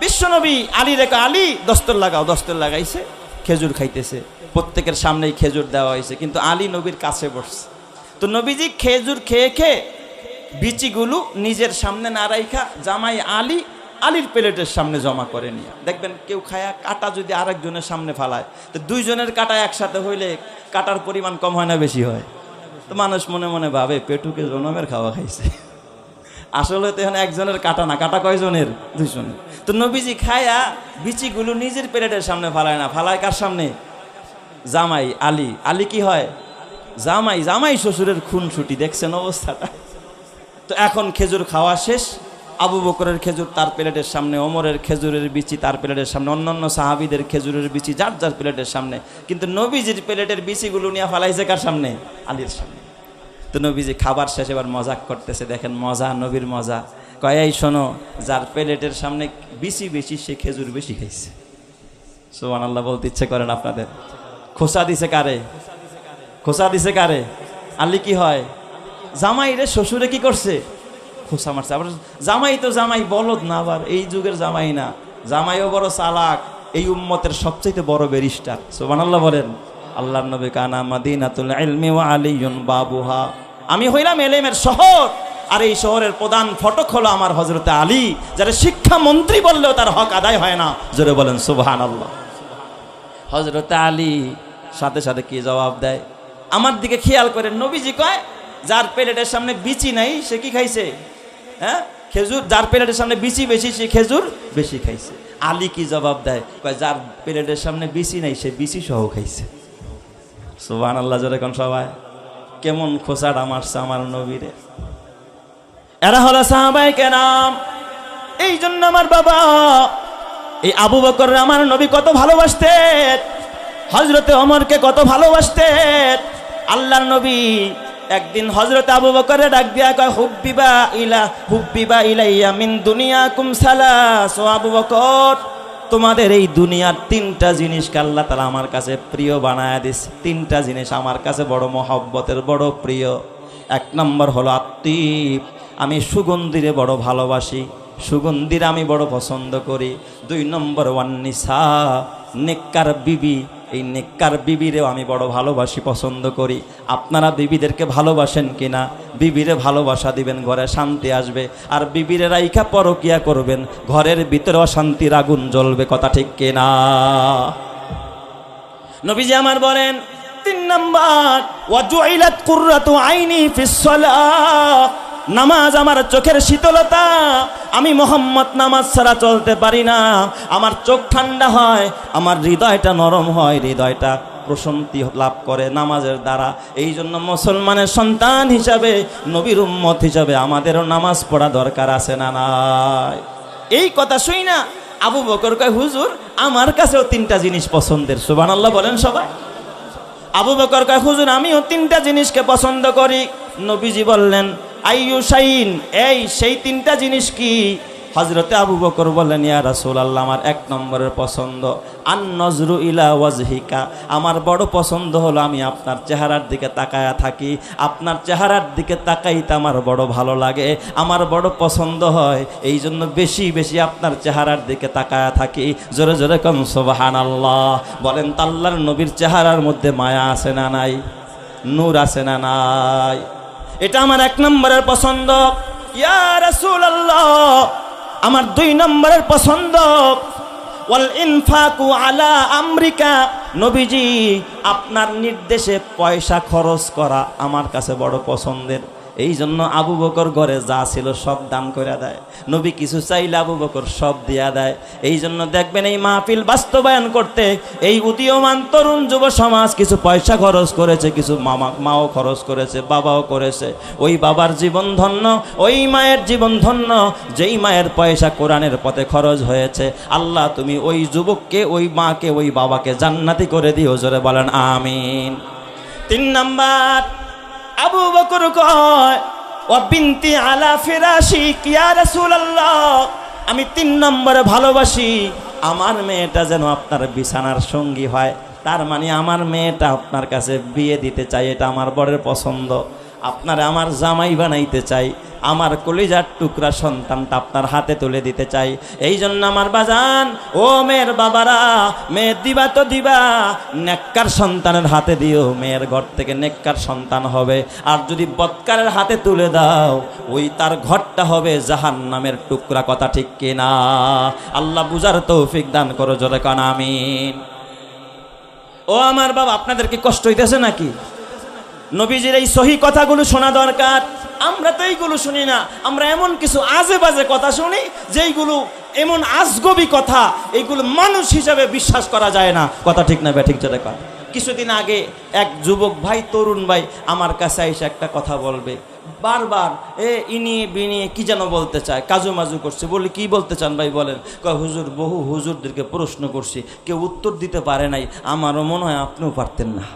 বিশ্বনবী আলী রেখা, আলী দস্তর লাগাও। দস্তর লাগাইছে, খেজুর খাইতেছে, প্রত্যেকের সামনেই খেজুর দেওয়া হয়েছে, কিন্তু আলী নবীর কাছে বসছে। তো নবীজি খেজুর খেয়ে খেয়ে বিচিগুলো নিজের সামনে না রাইখা জামাই আলীর প্লেটের সামনে জমা করে নিয়ে, দেখবেন কেউ খায়া কাটা যদি আরেকজনের সামনে ফালায়, তো 2 জনের কাটা একসাথে হইলে কাটার পরিমাণ কম হয় না বেশি হয়? তো মানুষ মনে মনে ভাবে পেটুকে জনমের খাওয়া খাইছে। আসলে তো এখানে একজনের কাটা না, কাটা কয়জনের? 2 জনের। তো নবীজি খায়া বিচিগুলো নিজের প্লেটের সামনে ফালায় না, ফালায় কার সামনে? জামাই আলী কি হয়? জামাই শ্বশুরের খুনসুটি। দেখছেন অবস্থাটা? তো এখন খেজুর খাওয়া শেষ, আবু বকরের খেজুর তার প্লেটের সামনে, ওমরের খেজুরের বিচি তার প্লেটের সামনে, অন্যান্য সাহাবীদের খেজুরের বিচি যার যার প্লেটের সামনে, কিন্তু নবীজির প্লেটের বিচিগুলো নিয়ে ফালাইছে কার সামনে? আলীর সামনে। তো নবীজি খাবার শেষ এবার মজাক করতেছে, দেখেন মজা, নবীর মজা। কয়, এই শোনো, যার প্লেটের সামনে বিচি বেশি সে খেজুর বেশি খাইছে। সুবহানাল্লাহ বলতে ইচ্ছে করেন আপনাদের? খোসা দিছে কারে? খোসা দিছে কারে? আলী কি হয়? জামাই রে শ্বশুরে কি করছে? খোসা মারছে। আবার জামাই তো জামাই, বলদ না, আবার এই যুগের জামাই না, জামাইও বড় চালাক, এই উম্মতের সবচেয়ে বড় ব্যারিস্টার। সুবহানাল্লাহ বলেন। আল্লাহর নবী কানা মাদিনাতুল ইলমি ওয়া আলিয়ুন বাবুহা, আমি হইলাম এলেমের শহর, আর এই শহরের প্রধান ফটক হলো আমার হযরতে আলী, যারা শিক্ষা মন্ত্রী বললেও তার হক আদায় হয় না। জোরে বলেন সুবহানাল্লাহ। হযরতে আলী সাথে সাথে কি জবাব দেয়? আমার দিকে খেয়াল করেন, নবীজি কয় যার প্লেটের সামনে বিচি নাই সে কি খাইছে? হ্যাঁ, খেজুর। যার প্লেটের সামনে বিচি বেশি সে খেজুর বেশি খাইছে। আলী কি জবাব দেয়? কয় যার প্লেটের সামনে বিচি নাই সে বিচি সহ খাইছে। সুবহানাল্লাহ, জোরে কোন সবাই। কেমন খোসাটা মারছে আমার নবীরে। এরা হলো সাহাবায়ে কেরাম। এই জন্য আমার বাবা এই আবু বকর আমার নবী কত ভালোবাসতেন, হযরতে ওমরকে কত ভালোবাসতেন। আল্লাহর নবী একদিন হযরত আবু বকর ডাক দিয়া কয় হুব্বিবা ইলাইয়া মিন দুনিয়াকুম সালাস। ও আবু বকর, তোমাদের এই দুনিয়ার তিনটা জিনিসকে আল্লাহ তাআলা আমার কাছে প্রিয় বানায়া দিয়েছে। তিনটা জিনিস আমার কাছে বড় মহব্বতের, বড় প্রিয়। এক নম্বর হলো আত্মীপ, আমি সুগন্ধিরে বড় ভালোবাসি, সুগন্ধির আমি বড় পছন্দ করি। 2 নম্বর ওয়ান্নিসা, নেককার বিবি, এই নেককার বিবিরেও আমি বড় ভালোবাসি, পছন্দ করি। আপনারা বিবিদেরকে ভালোবাসেন কিনা? বিবিরে ভালোবাসা দিবেন, ঘরে শান্তি আসবে। আর বিবিরে রাইখা পরকিয়া করবেন, ঘরের ভিতরে অশান্তির আগুন জ্বলবে। কথা ঠিক কিনা? নবীজি আমার বলেন 3 নম্বর, ওয়াজুইলাত কুররাতু আইনি ফিস সালাহ, নামাজ আমার চোখের শীতলতা। আমি মোহাম্মদ নামাজ ছাড়া চলতে পারি না। আমার চোখ ঠান্ডা হয়, আমার হৃদয়টা নরম হয়, হৃদয়টা প্রশান্তি লাভ করে নামাজের দ্বারা। এই জন্য মুসলমানের সন্তান হিসাবে, নবীর উম্মত হিসাবে আমাদেরও নামাজ পড়া দরকার আছে না নাই? এই কথা শুই না আবু বকর কয়, হুজুর আমার কাছেও 3টা জিনিস পছন্দের। সুবহানাল্লাহ বলেন সবাই। আবু বকর কয়, হুজুর আমিও 3টা জিনিসকে পছন্দ করি। নবীজি বললেন, আইয়ু শাইন, এই সেই 3টা জিনিস কি? হযরতে আবু বকর বললেন, ইয়া রাসূলুল্লাহ, আমার 1 নম্বরের পছন্দ আন নজরু ইলা ওয়াজহিকা, আমার বড় পছন্দ হলো আমি আপনার চেহারার দিকে তাকায়া থাকি। আপনার চেহারার দিকে তাকাইতে আমার বড় ভালো লাগে, আমার বড় পছন্দ হয়। এই জন্য বেশি বেশি আপনার চেহারার দিকে তাকায়া থাকি। জোরে জোরে কোন সুবহানাল্লাহ। বলেন তো আল্লাহর নবীর চেহারার মধ্যে মায়া আছে না নাই? নূর আছে না নাই? এটা আমার 1 নম্বরের পছন্দ। ইয়া রাসূলুল্লাহ, আমার 2 নম্বরের পছন্দ ওয়াল ইনফাকু আলা আমরিকা, নবীজি আপনার নির্দেশে পয়সা খরচ করা আমার কাছে বড় পছন্দের। এই জন্য আবু বকর ঘরে যা ছিল সব দান করে দেয়। নবী কিছু চাইলে আবু বকর সব দিয়া দেয়। এই জন্য দেখবেন এই মাহফিল বাস্তবায়ন করতে এই উদীয়মান তরুণ যুব সমাজ কিছু পয়সা খরচ করেছে, কিছু মাও খরচ করেছে, বাবাও করেছে। ওই বাবার জীবন ধন্য, ওই মায়ের জীবন ধন্য, যেই মায়ের পয়সা কোরআনের পথে খরচ হয়েছে। আল্লাহ তুমি ওই যুবককে, ওই মাকে, ওই বাবাকে জান্নাতি করে দিও। জোরে বলেন আমিন। 3 নাম্বার, আবু বকর কয়, ও বিনতি আলা ফিরাশিক ইয়া রাসূলুল্লাহ, আমি 3 নম্বরে ভালোবাসি আমার মেয়েটা যেন আপনার বিছানার সঙ্গী হয়। তার মানে আমার মেয়েটা আপনার কাছে বিয়ে দিতে চাই, এটা আমার বড়ের পছন্দ। আপনারা আমার জামাই বানাইতে চাই, আমার কলিজার টুকরা সন্তানটা আপনার হাতে তুলে দিতে চাই। এই জন্য আমার বাজান, ও মেয়ের বাবারা, মেয়ে দিবা তো দিবা, নেককার সন্তানের হাতে দিও, মেয়ের ঘর থেকে নেককার সন্তান হবে। আর যদি বদকারের হাতে তুলে দাও, ওই তার ঘরটা হবে জাহান্নামের টুকরা। কথা ঠিক কিনা? আল্লাহ বুঝার তৌফিক দান করো। জোরে কান আমিন। ও আমার বাবা, আপনাদের কি কষ্ট হইতেছে নাকি? নবীজির এই সহি কথাগুলো শোনা দরকার। আমরা তো এইগুলো শুনি না, আমরা এমন কিছু আজে বাজে কথা শুনি যেইগুলো এমন আজগবি কথা, এইগুলো মানুষ হিসাবে বিশ্বাস করা যায় না। কথা ঠিক না? ঠিক যেটা কথা। কিছুদিন আগে এক যুবক ভাই, তরুণ ভাই আমার কাছে এসে একটা কথা বলবে, বারবার ইনিয়ে বিনিয়ে কি যেন বলতে চায়, কাজু মাজু করছে। বলি কি বলতে চান ভাই বলেন? কয় হুজুর, বহু হুজুরদেরকে প্রশ্ন করছি, কেউ উত্তর দিতে পারে নাই, আমারও মনে হয় আপনিও পারতেন না।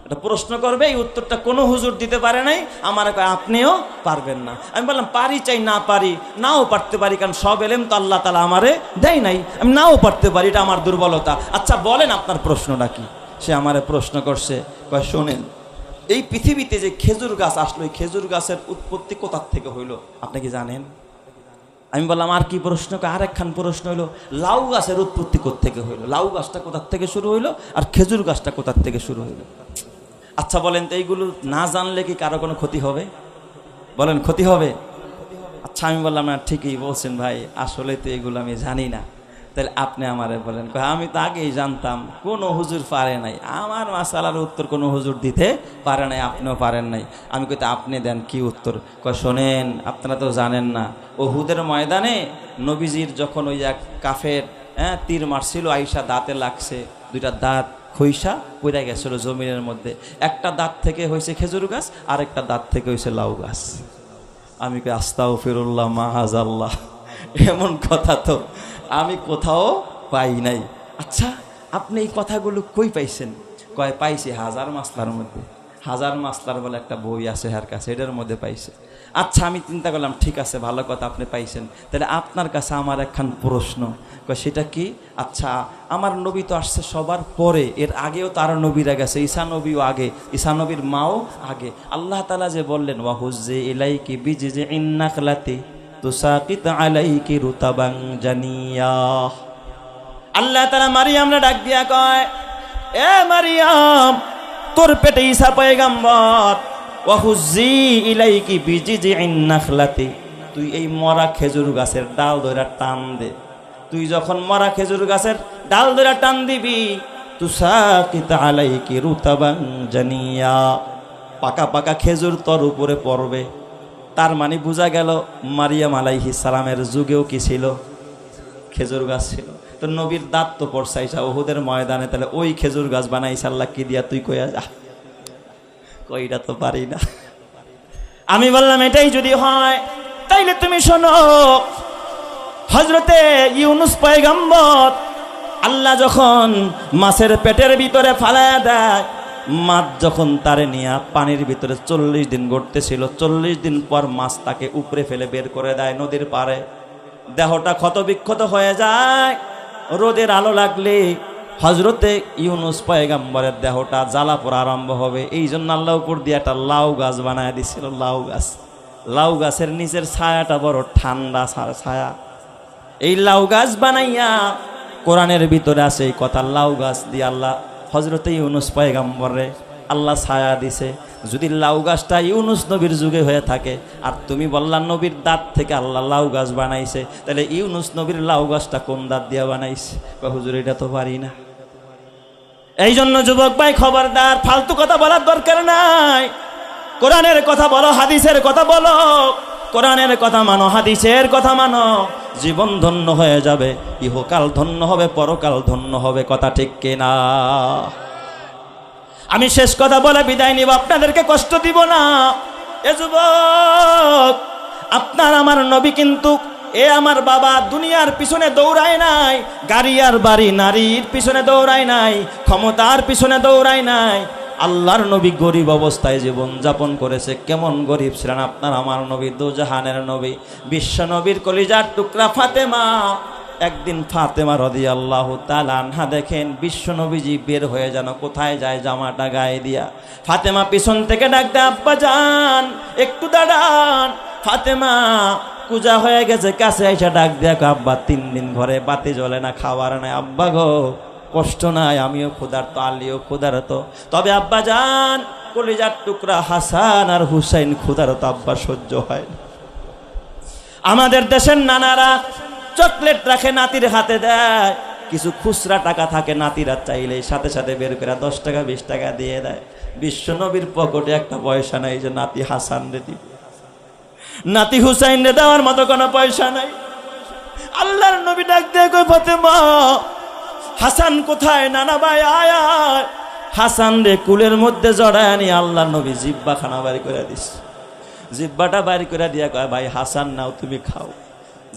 এটা প্রশ্ন করবে, এই উত্তরটা কোনো হুজুর দিতে পারে নাই, আমার আপনিও পারবেন না। আমি বললাম পারি চাই না পারি, নাও পারতে পারি, কারণ সব এলেম তো আল্লাহ তাআলা আমারে দেয় নাই, আমি নাও পারতে পারি, এটা আমার দুর্বলতা। আচ্ছা বলেন আপনার প্রশ্নটা কি? সে আমারে প্রশ্ন করছে, কয় শোনেন, এই পৃথিবীতে যে খেজুর গাছ আসলো, এই খেজুর গাছের উৎপত্তি কোথার থেকে হইলো আপনি কি জানেন? আমি বললাম আর কি প্রশ্ন? আরেকখান প্রশ্ন হইলো, লাউ গাছের উৎপত্তি কোত্থেকে হইলো? লাউ গাছটা কোথার থেকে শুরু হইলো আর খেজুর গাছটা কোথার থেকে শুরু হইলো? আচ্ছা বলেন তো, এইগুলো না জানলে কি কারো কোনো ক্ষতি হবে? বলেন ক্ষতি হবে? আচ্ছা আমি বললাম না, ঠিকই বলছেন ভাই, আসলে তো এগুলো আমি জানি না। তাহলে আপনি আমারে বলেন। আমি তো আগেই জানতাম, কোনো হুজুর পারে নাই, আমার মাসালার উত্তর কোনো হুজুর দিতে পারে নাই, আপনিও পারেন নাই। আমি কইতে আপনি দেন কি উত্তর? শোনেন, আপনারা তো জানেন না, উহুদের ময়দানে নবীজির যখন ওই এক কাফের তীর মারছিল, আইসা দাঁতে লাগছে, 2টা দাঁত খইসা পড়ে গেছিল জমিনের মধ্যে। একটা দাঁত থেকে হয়েছে খেজুর গাছ, আর একটা দাঁত থেকে হয়েছে লাউ গাছ। আমি কই আস্তাগফিরুল্লাহ মাআযাল্লাহ, এমন কথা তো আমি কোথাও পাই নাই। আচ্ছা আপনি এই কথাগুলো কই পাইছেন? কয় পাইছি হাজার মাসলার মধ্যে। হাজার মাসলার বলে একটা বই আছে হার কাছে, এটার মধ্যে পাইছে। আচ্ছা, আমি চিন্তা করলাম ঠিক আছে, ভালো কথা, আপনি পাইছেন, তাহলে আপনার কাছে আমার একখান প্রশ্ন। সেটা কি? আচ্ছা, আমার নবী তো আসছে সবার পরে, এর আগেও তো আরো নবীরা গেছে, ঈসা নবীও আগে, ঈসা নবীর মাও আগে। আল্লাহ তাআলা যে বললেন ওয়াহুজ্জি ইলাইকি বিজিজিন নাখলাতি তুসাকিত আলাইকি রুতাবান জানিয়া, আল্লাহ তাআলা মারিয়ামরে ডাক দিয়া কয়, এ মারিয়াম, তোর পেটে ঈসা পয়গম্বর, ওয়াহুজ্জি ইলাইকি বিজিজিন নাখলাতি, তুই এই মরা খেজুর গাছের ডাল ধরে টান দে। তুই যখন মরা খেজুর গাছের ডাল ধরে টান দিবি, তুসাকিত আলাইকি রুতাবান জানিয়া, পাকা পাকা খেজুর তোর উপরে পড়বে। তার মানে বোঝা গেল মারিয়াম আলাইহিস সালামের যুগেও কি ছিল? খেজুর গাছ ছিল। তো নবীর দাঁত তো পড়ছাইছা উহুদের ময়দানে, তাহলে ওই খেজুর গাছ বানাইছে আল্লাহ কি দিয়া? তুই কইয়া যা। কইটা তো পারি না। আমি বললাম এটাই যদি হয় তাইলে তুমি শোনো, হযরতে ইউনুস পয়গম্বর আল্লাহ যখন মাছের পেটের ভিতরে ফালায়া দেয়, মাছ যখন তারে নিয়ে পানির ভিতরে 40 দিন গড়তেছিল, 40 দিন পর মাছ তাকে উপরে ফেলে বের করে দেয় নদীর পাড়ে। দেহটা ক্ষত বিক্ষত হয়ে যায়, রোদের আলো লাগলে হযরতে ইউনুস পয়গম্বরের দেহটা জ্বালা পোড়া আরম্ভ হবে। এই জন্য আল্লাহ উপর দিয়ে একটা লাউ গাছ বানায় দিছিল। লাউ গাছ, লাউ গাছের নিচের ছায়াটা বড় ঠান্ডা ছায়া। এই লাউ গাছ বানাইয়া কোরআনের ভিতরে আছে এই কথা, লাউ গাছ দিয়ে আল্লাহ হযরতে ইউনুস পয়গম্বরে আল্লাহ ছায়া দিছে। যদি লাউ গাছটা ইউনুস নবীর যুগে হয়ে থাকে, আর তুমি বললা নবীর দাঁত থেকে আল্লাহ লাউ গাছ বানাইছে, তাহলে ইউনুস নবীর লাউ গাছটা কোন দাঁত দিয়া বানাইছে? হুজুর এটা তো পারি না। এই জন্য যুবক ভাই খবরদার, ফালতু কথা বলার দরকার নাই। কোরআনের কথা বলো, হাদিসের কথা বলো, কোরআনের কথা মানো, হাদিসের কথা মানো, জীবন ধন্য হয়ে যাবে, ইহকাল ধন্য হবে, পরকাল ধন্য হবে। কথা ঠিক কিনা? আমি শেষ কথা বলে বিদায় নিব, আপনাদেরকে কষ্ট দিব না। এ যুবক, আপনার আমার নবী কিন্তু এ আমার বাবা দুনিয়ার পিছনে দৌড়ায় নাই, গাড়ি আর বাড়ি নারীর পিছনে দৌড়ায় নাই, ক্ষমতার পিছনে দৌড়ায় নাই। আল্লাহর নবী গরিব অবস্থায় জীবন যাপন করেছে। কেমন গরিব ছিলেন আপনার আমার নবী? দুজাহানের নবী, বিশ্ব নবীর কলিজার টুকরা ফাতেমা। একদিন ফাতেমা রাদিয়াল্লাহু তাআলা আনহা দেখেন বিশ্ব নবীজি বের হয়ে যেন কোথায় যায় জামাটা গায়ে দিয়া। ফাতেমা পিছন থেকে ডাকতে, আব্বা যান একটু দাঁড়ান। ফাতেমা কুজা হয়ে গেছে, কাছে এসে ডাক দেয়া, আব্বা 3 দিন ঘরে বাতি জ্বলে না, খাবার নাই। আব্বা গো কষ্ট নাই, আমিও ক্ষুধার্ত, আলীও ক্ষুধার্ত, তবে আব্বা যান কলিজার টুকরা হাসান আর হুসাইন ক্ষুধার্ত, আব্বা সহ্য হয় না। আমাদের দেশের নানারা চকলেট রাখে, নাতির হাতে দেয়, কিছু খুচরা টাকা থাকে, নাতিরা চাইলে সাথে সাথে বের করে 10 টাকা 20 টাকা দিয়ে দেয়। বিশ্ব নবীর পকেটে একটা পয়সা নাই যে নাতি হাসান রে দিবে, নাতি হুসাইন রে দেওয়ার মতো কোনো পয়সা নাই। আল্লাহর নবী ডাক দিয়ে কই, ফাতেমা হাসান কোথায়? নানা ভাই আয় আয়। হাসান রে কুলের মধ্যে জড়ায় আনি আল্লাহর নবী জিব্বা খানা বাড়ি করে দিস। জিব্বাটা বাড়ি করে দিয়া কয়, ভাই হাসান নাও, তুমি খাও।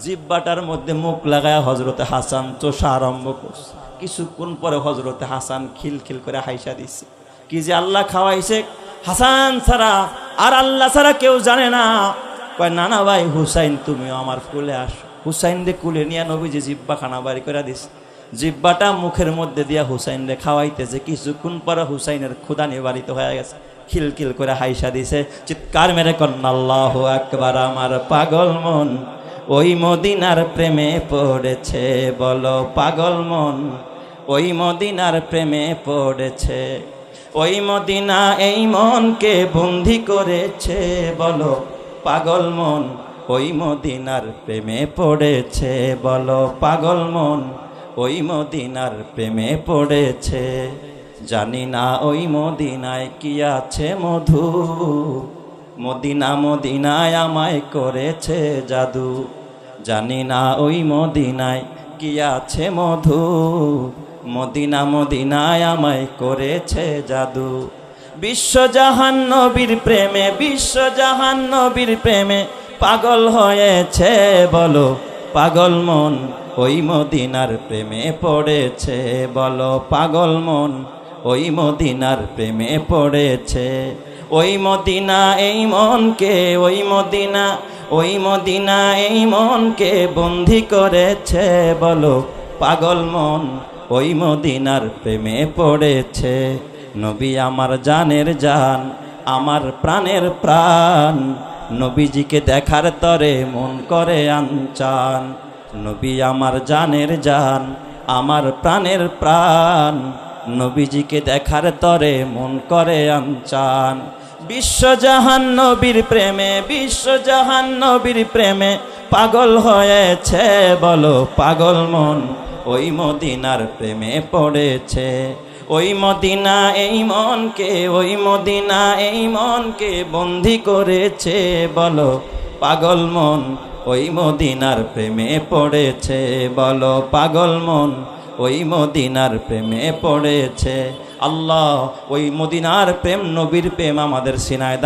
জিব্বাটার মধ্যে মুখ লাগায় হযরতে হাসান চোষা আরম্ভ করছে। কিছুক্ষণ পরে হযরতে হাসান খিলখিল করে হাইসা দিচ্ছে। কি যে আল্লাহ খাওয়াইছে, হাসান ছাড়া আর আল্লাহ ছাড়া কেউ জানে না। কয়, নানা ভাই হুসাইন তুমিও আমার কুলে আসো। হুসাইন রে কুলে নিয়ে নবীজি জিব্বা খানা বাড়ি করে দিছে। জিব্বাটা মুখের মধ্যে দিয়া হুসাইন রে খাওয়াইতেছে। কিছুক্ষণ পরে হুসাইনের ক্ষুধা নিবারিত হয়ে গেছে, খিলখিল করে হাইসা দিছে। চিৎকার মেরে কন্যা আল্লাহু আকবার। আমার পাগল মন ওই মদিনার প্রেমে পড়েছে, বলো পাগল মন ওই মদিনার প্রেমে পড়েছে। ওই মদিনা এই মনকে বন্দি করেছে, বলো পাগল মন ওই মদিনার প্রেমে পড়েছে, বলো পাগল মন ওই মদিনার প্রেমে পড়েছে। জানি না ওই মদিনায় কি আছে মধু, মদিনা মদিনায় আমায় করেছে জাদু। জানি না ওই মদিনায় কি আছে মধু, মদিনা মদিনায় আমায় করেছে জাদু। বিশ্বজাহান নবীর প্রেমে, বিশ্বজাহান নবীর প্রেমে পাগল হয়েছে, বলো পাগল মন ওই মদিনার প্রেমে পড়েছে, বলো পাগল মন ওই মদিনার প্রেমে পড়েছে। ওই মদিনা এই মনকে, ওই মদিনা, ওই মদিনা এই মনকে বন্দি করেছে, বলো পাগল মন ওই মদিনার প্রেমে পড়েছে। নবী আমার জানের জান, আমার প্রাণের প্রাণ, নবীজিকে দেখার তরে মন করে আনচান। নবী আমার জানের জান, আমার প্রাণের প্রাণ, নবীজিকে দেখার তরে মন করে আনচান। বিশ্বজাহান নবীর প্রেমে, বিশ্বজাহান নবীর প্রেমে পাগল হয়েছে, বলো পাগল মন ওই মদিনার প্রেমে পড়েছে। ওই মদিনা এই মনকে, ওই মদিনা এই মনকে বন্দি করেছে, বলো পাগল মন ওই মদিনার প্রেমে পড়েছে, বলো পাগল মন ওই মদিনার প্রেমে পড়েছে। আল্লাহ ওই মদিনার প্রেম, নবীর প্রেম আমাদের সিনায়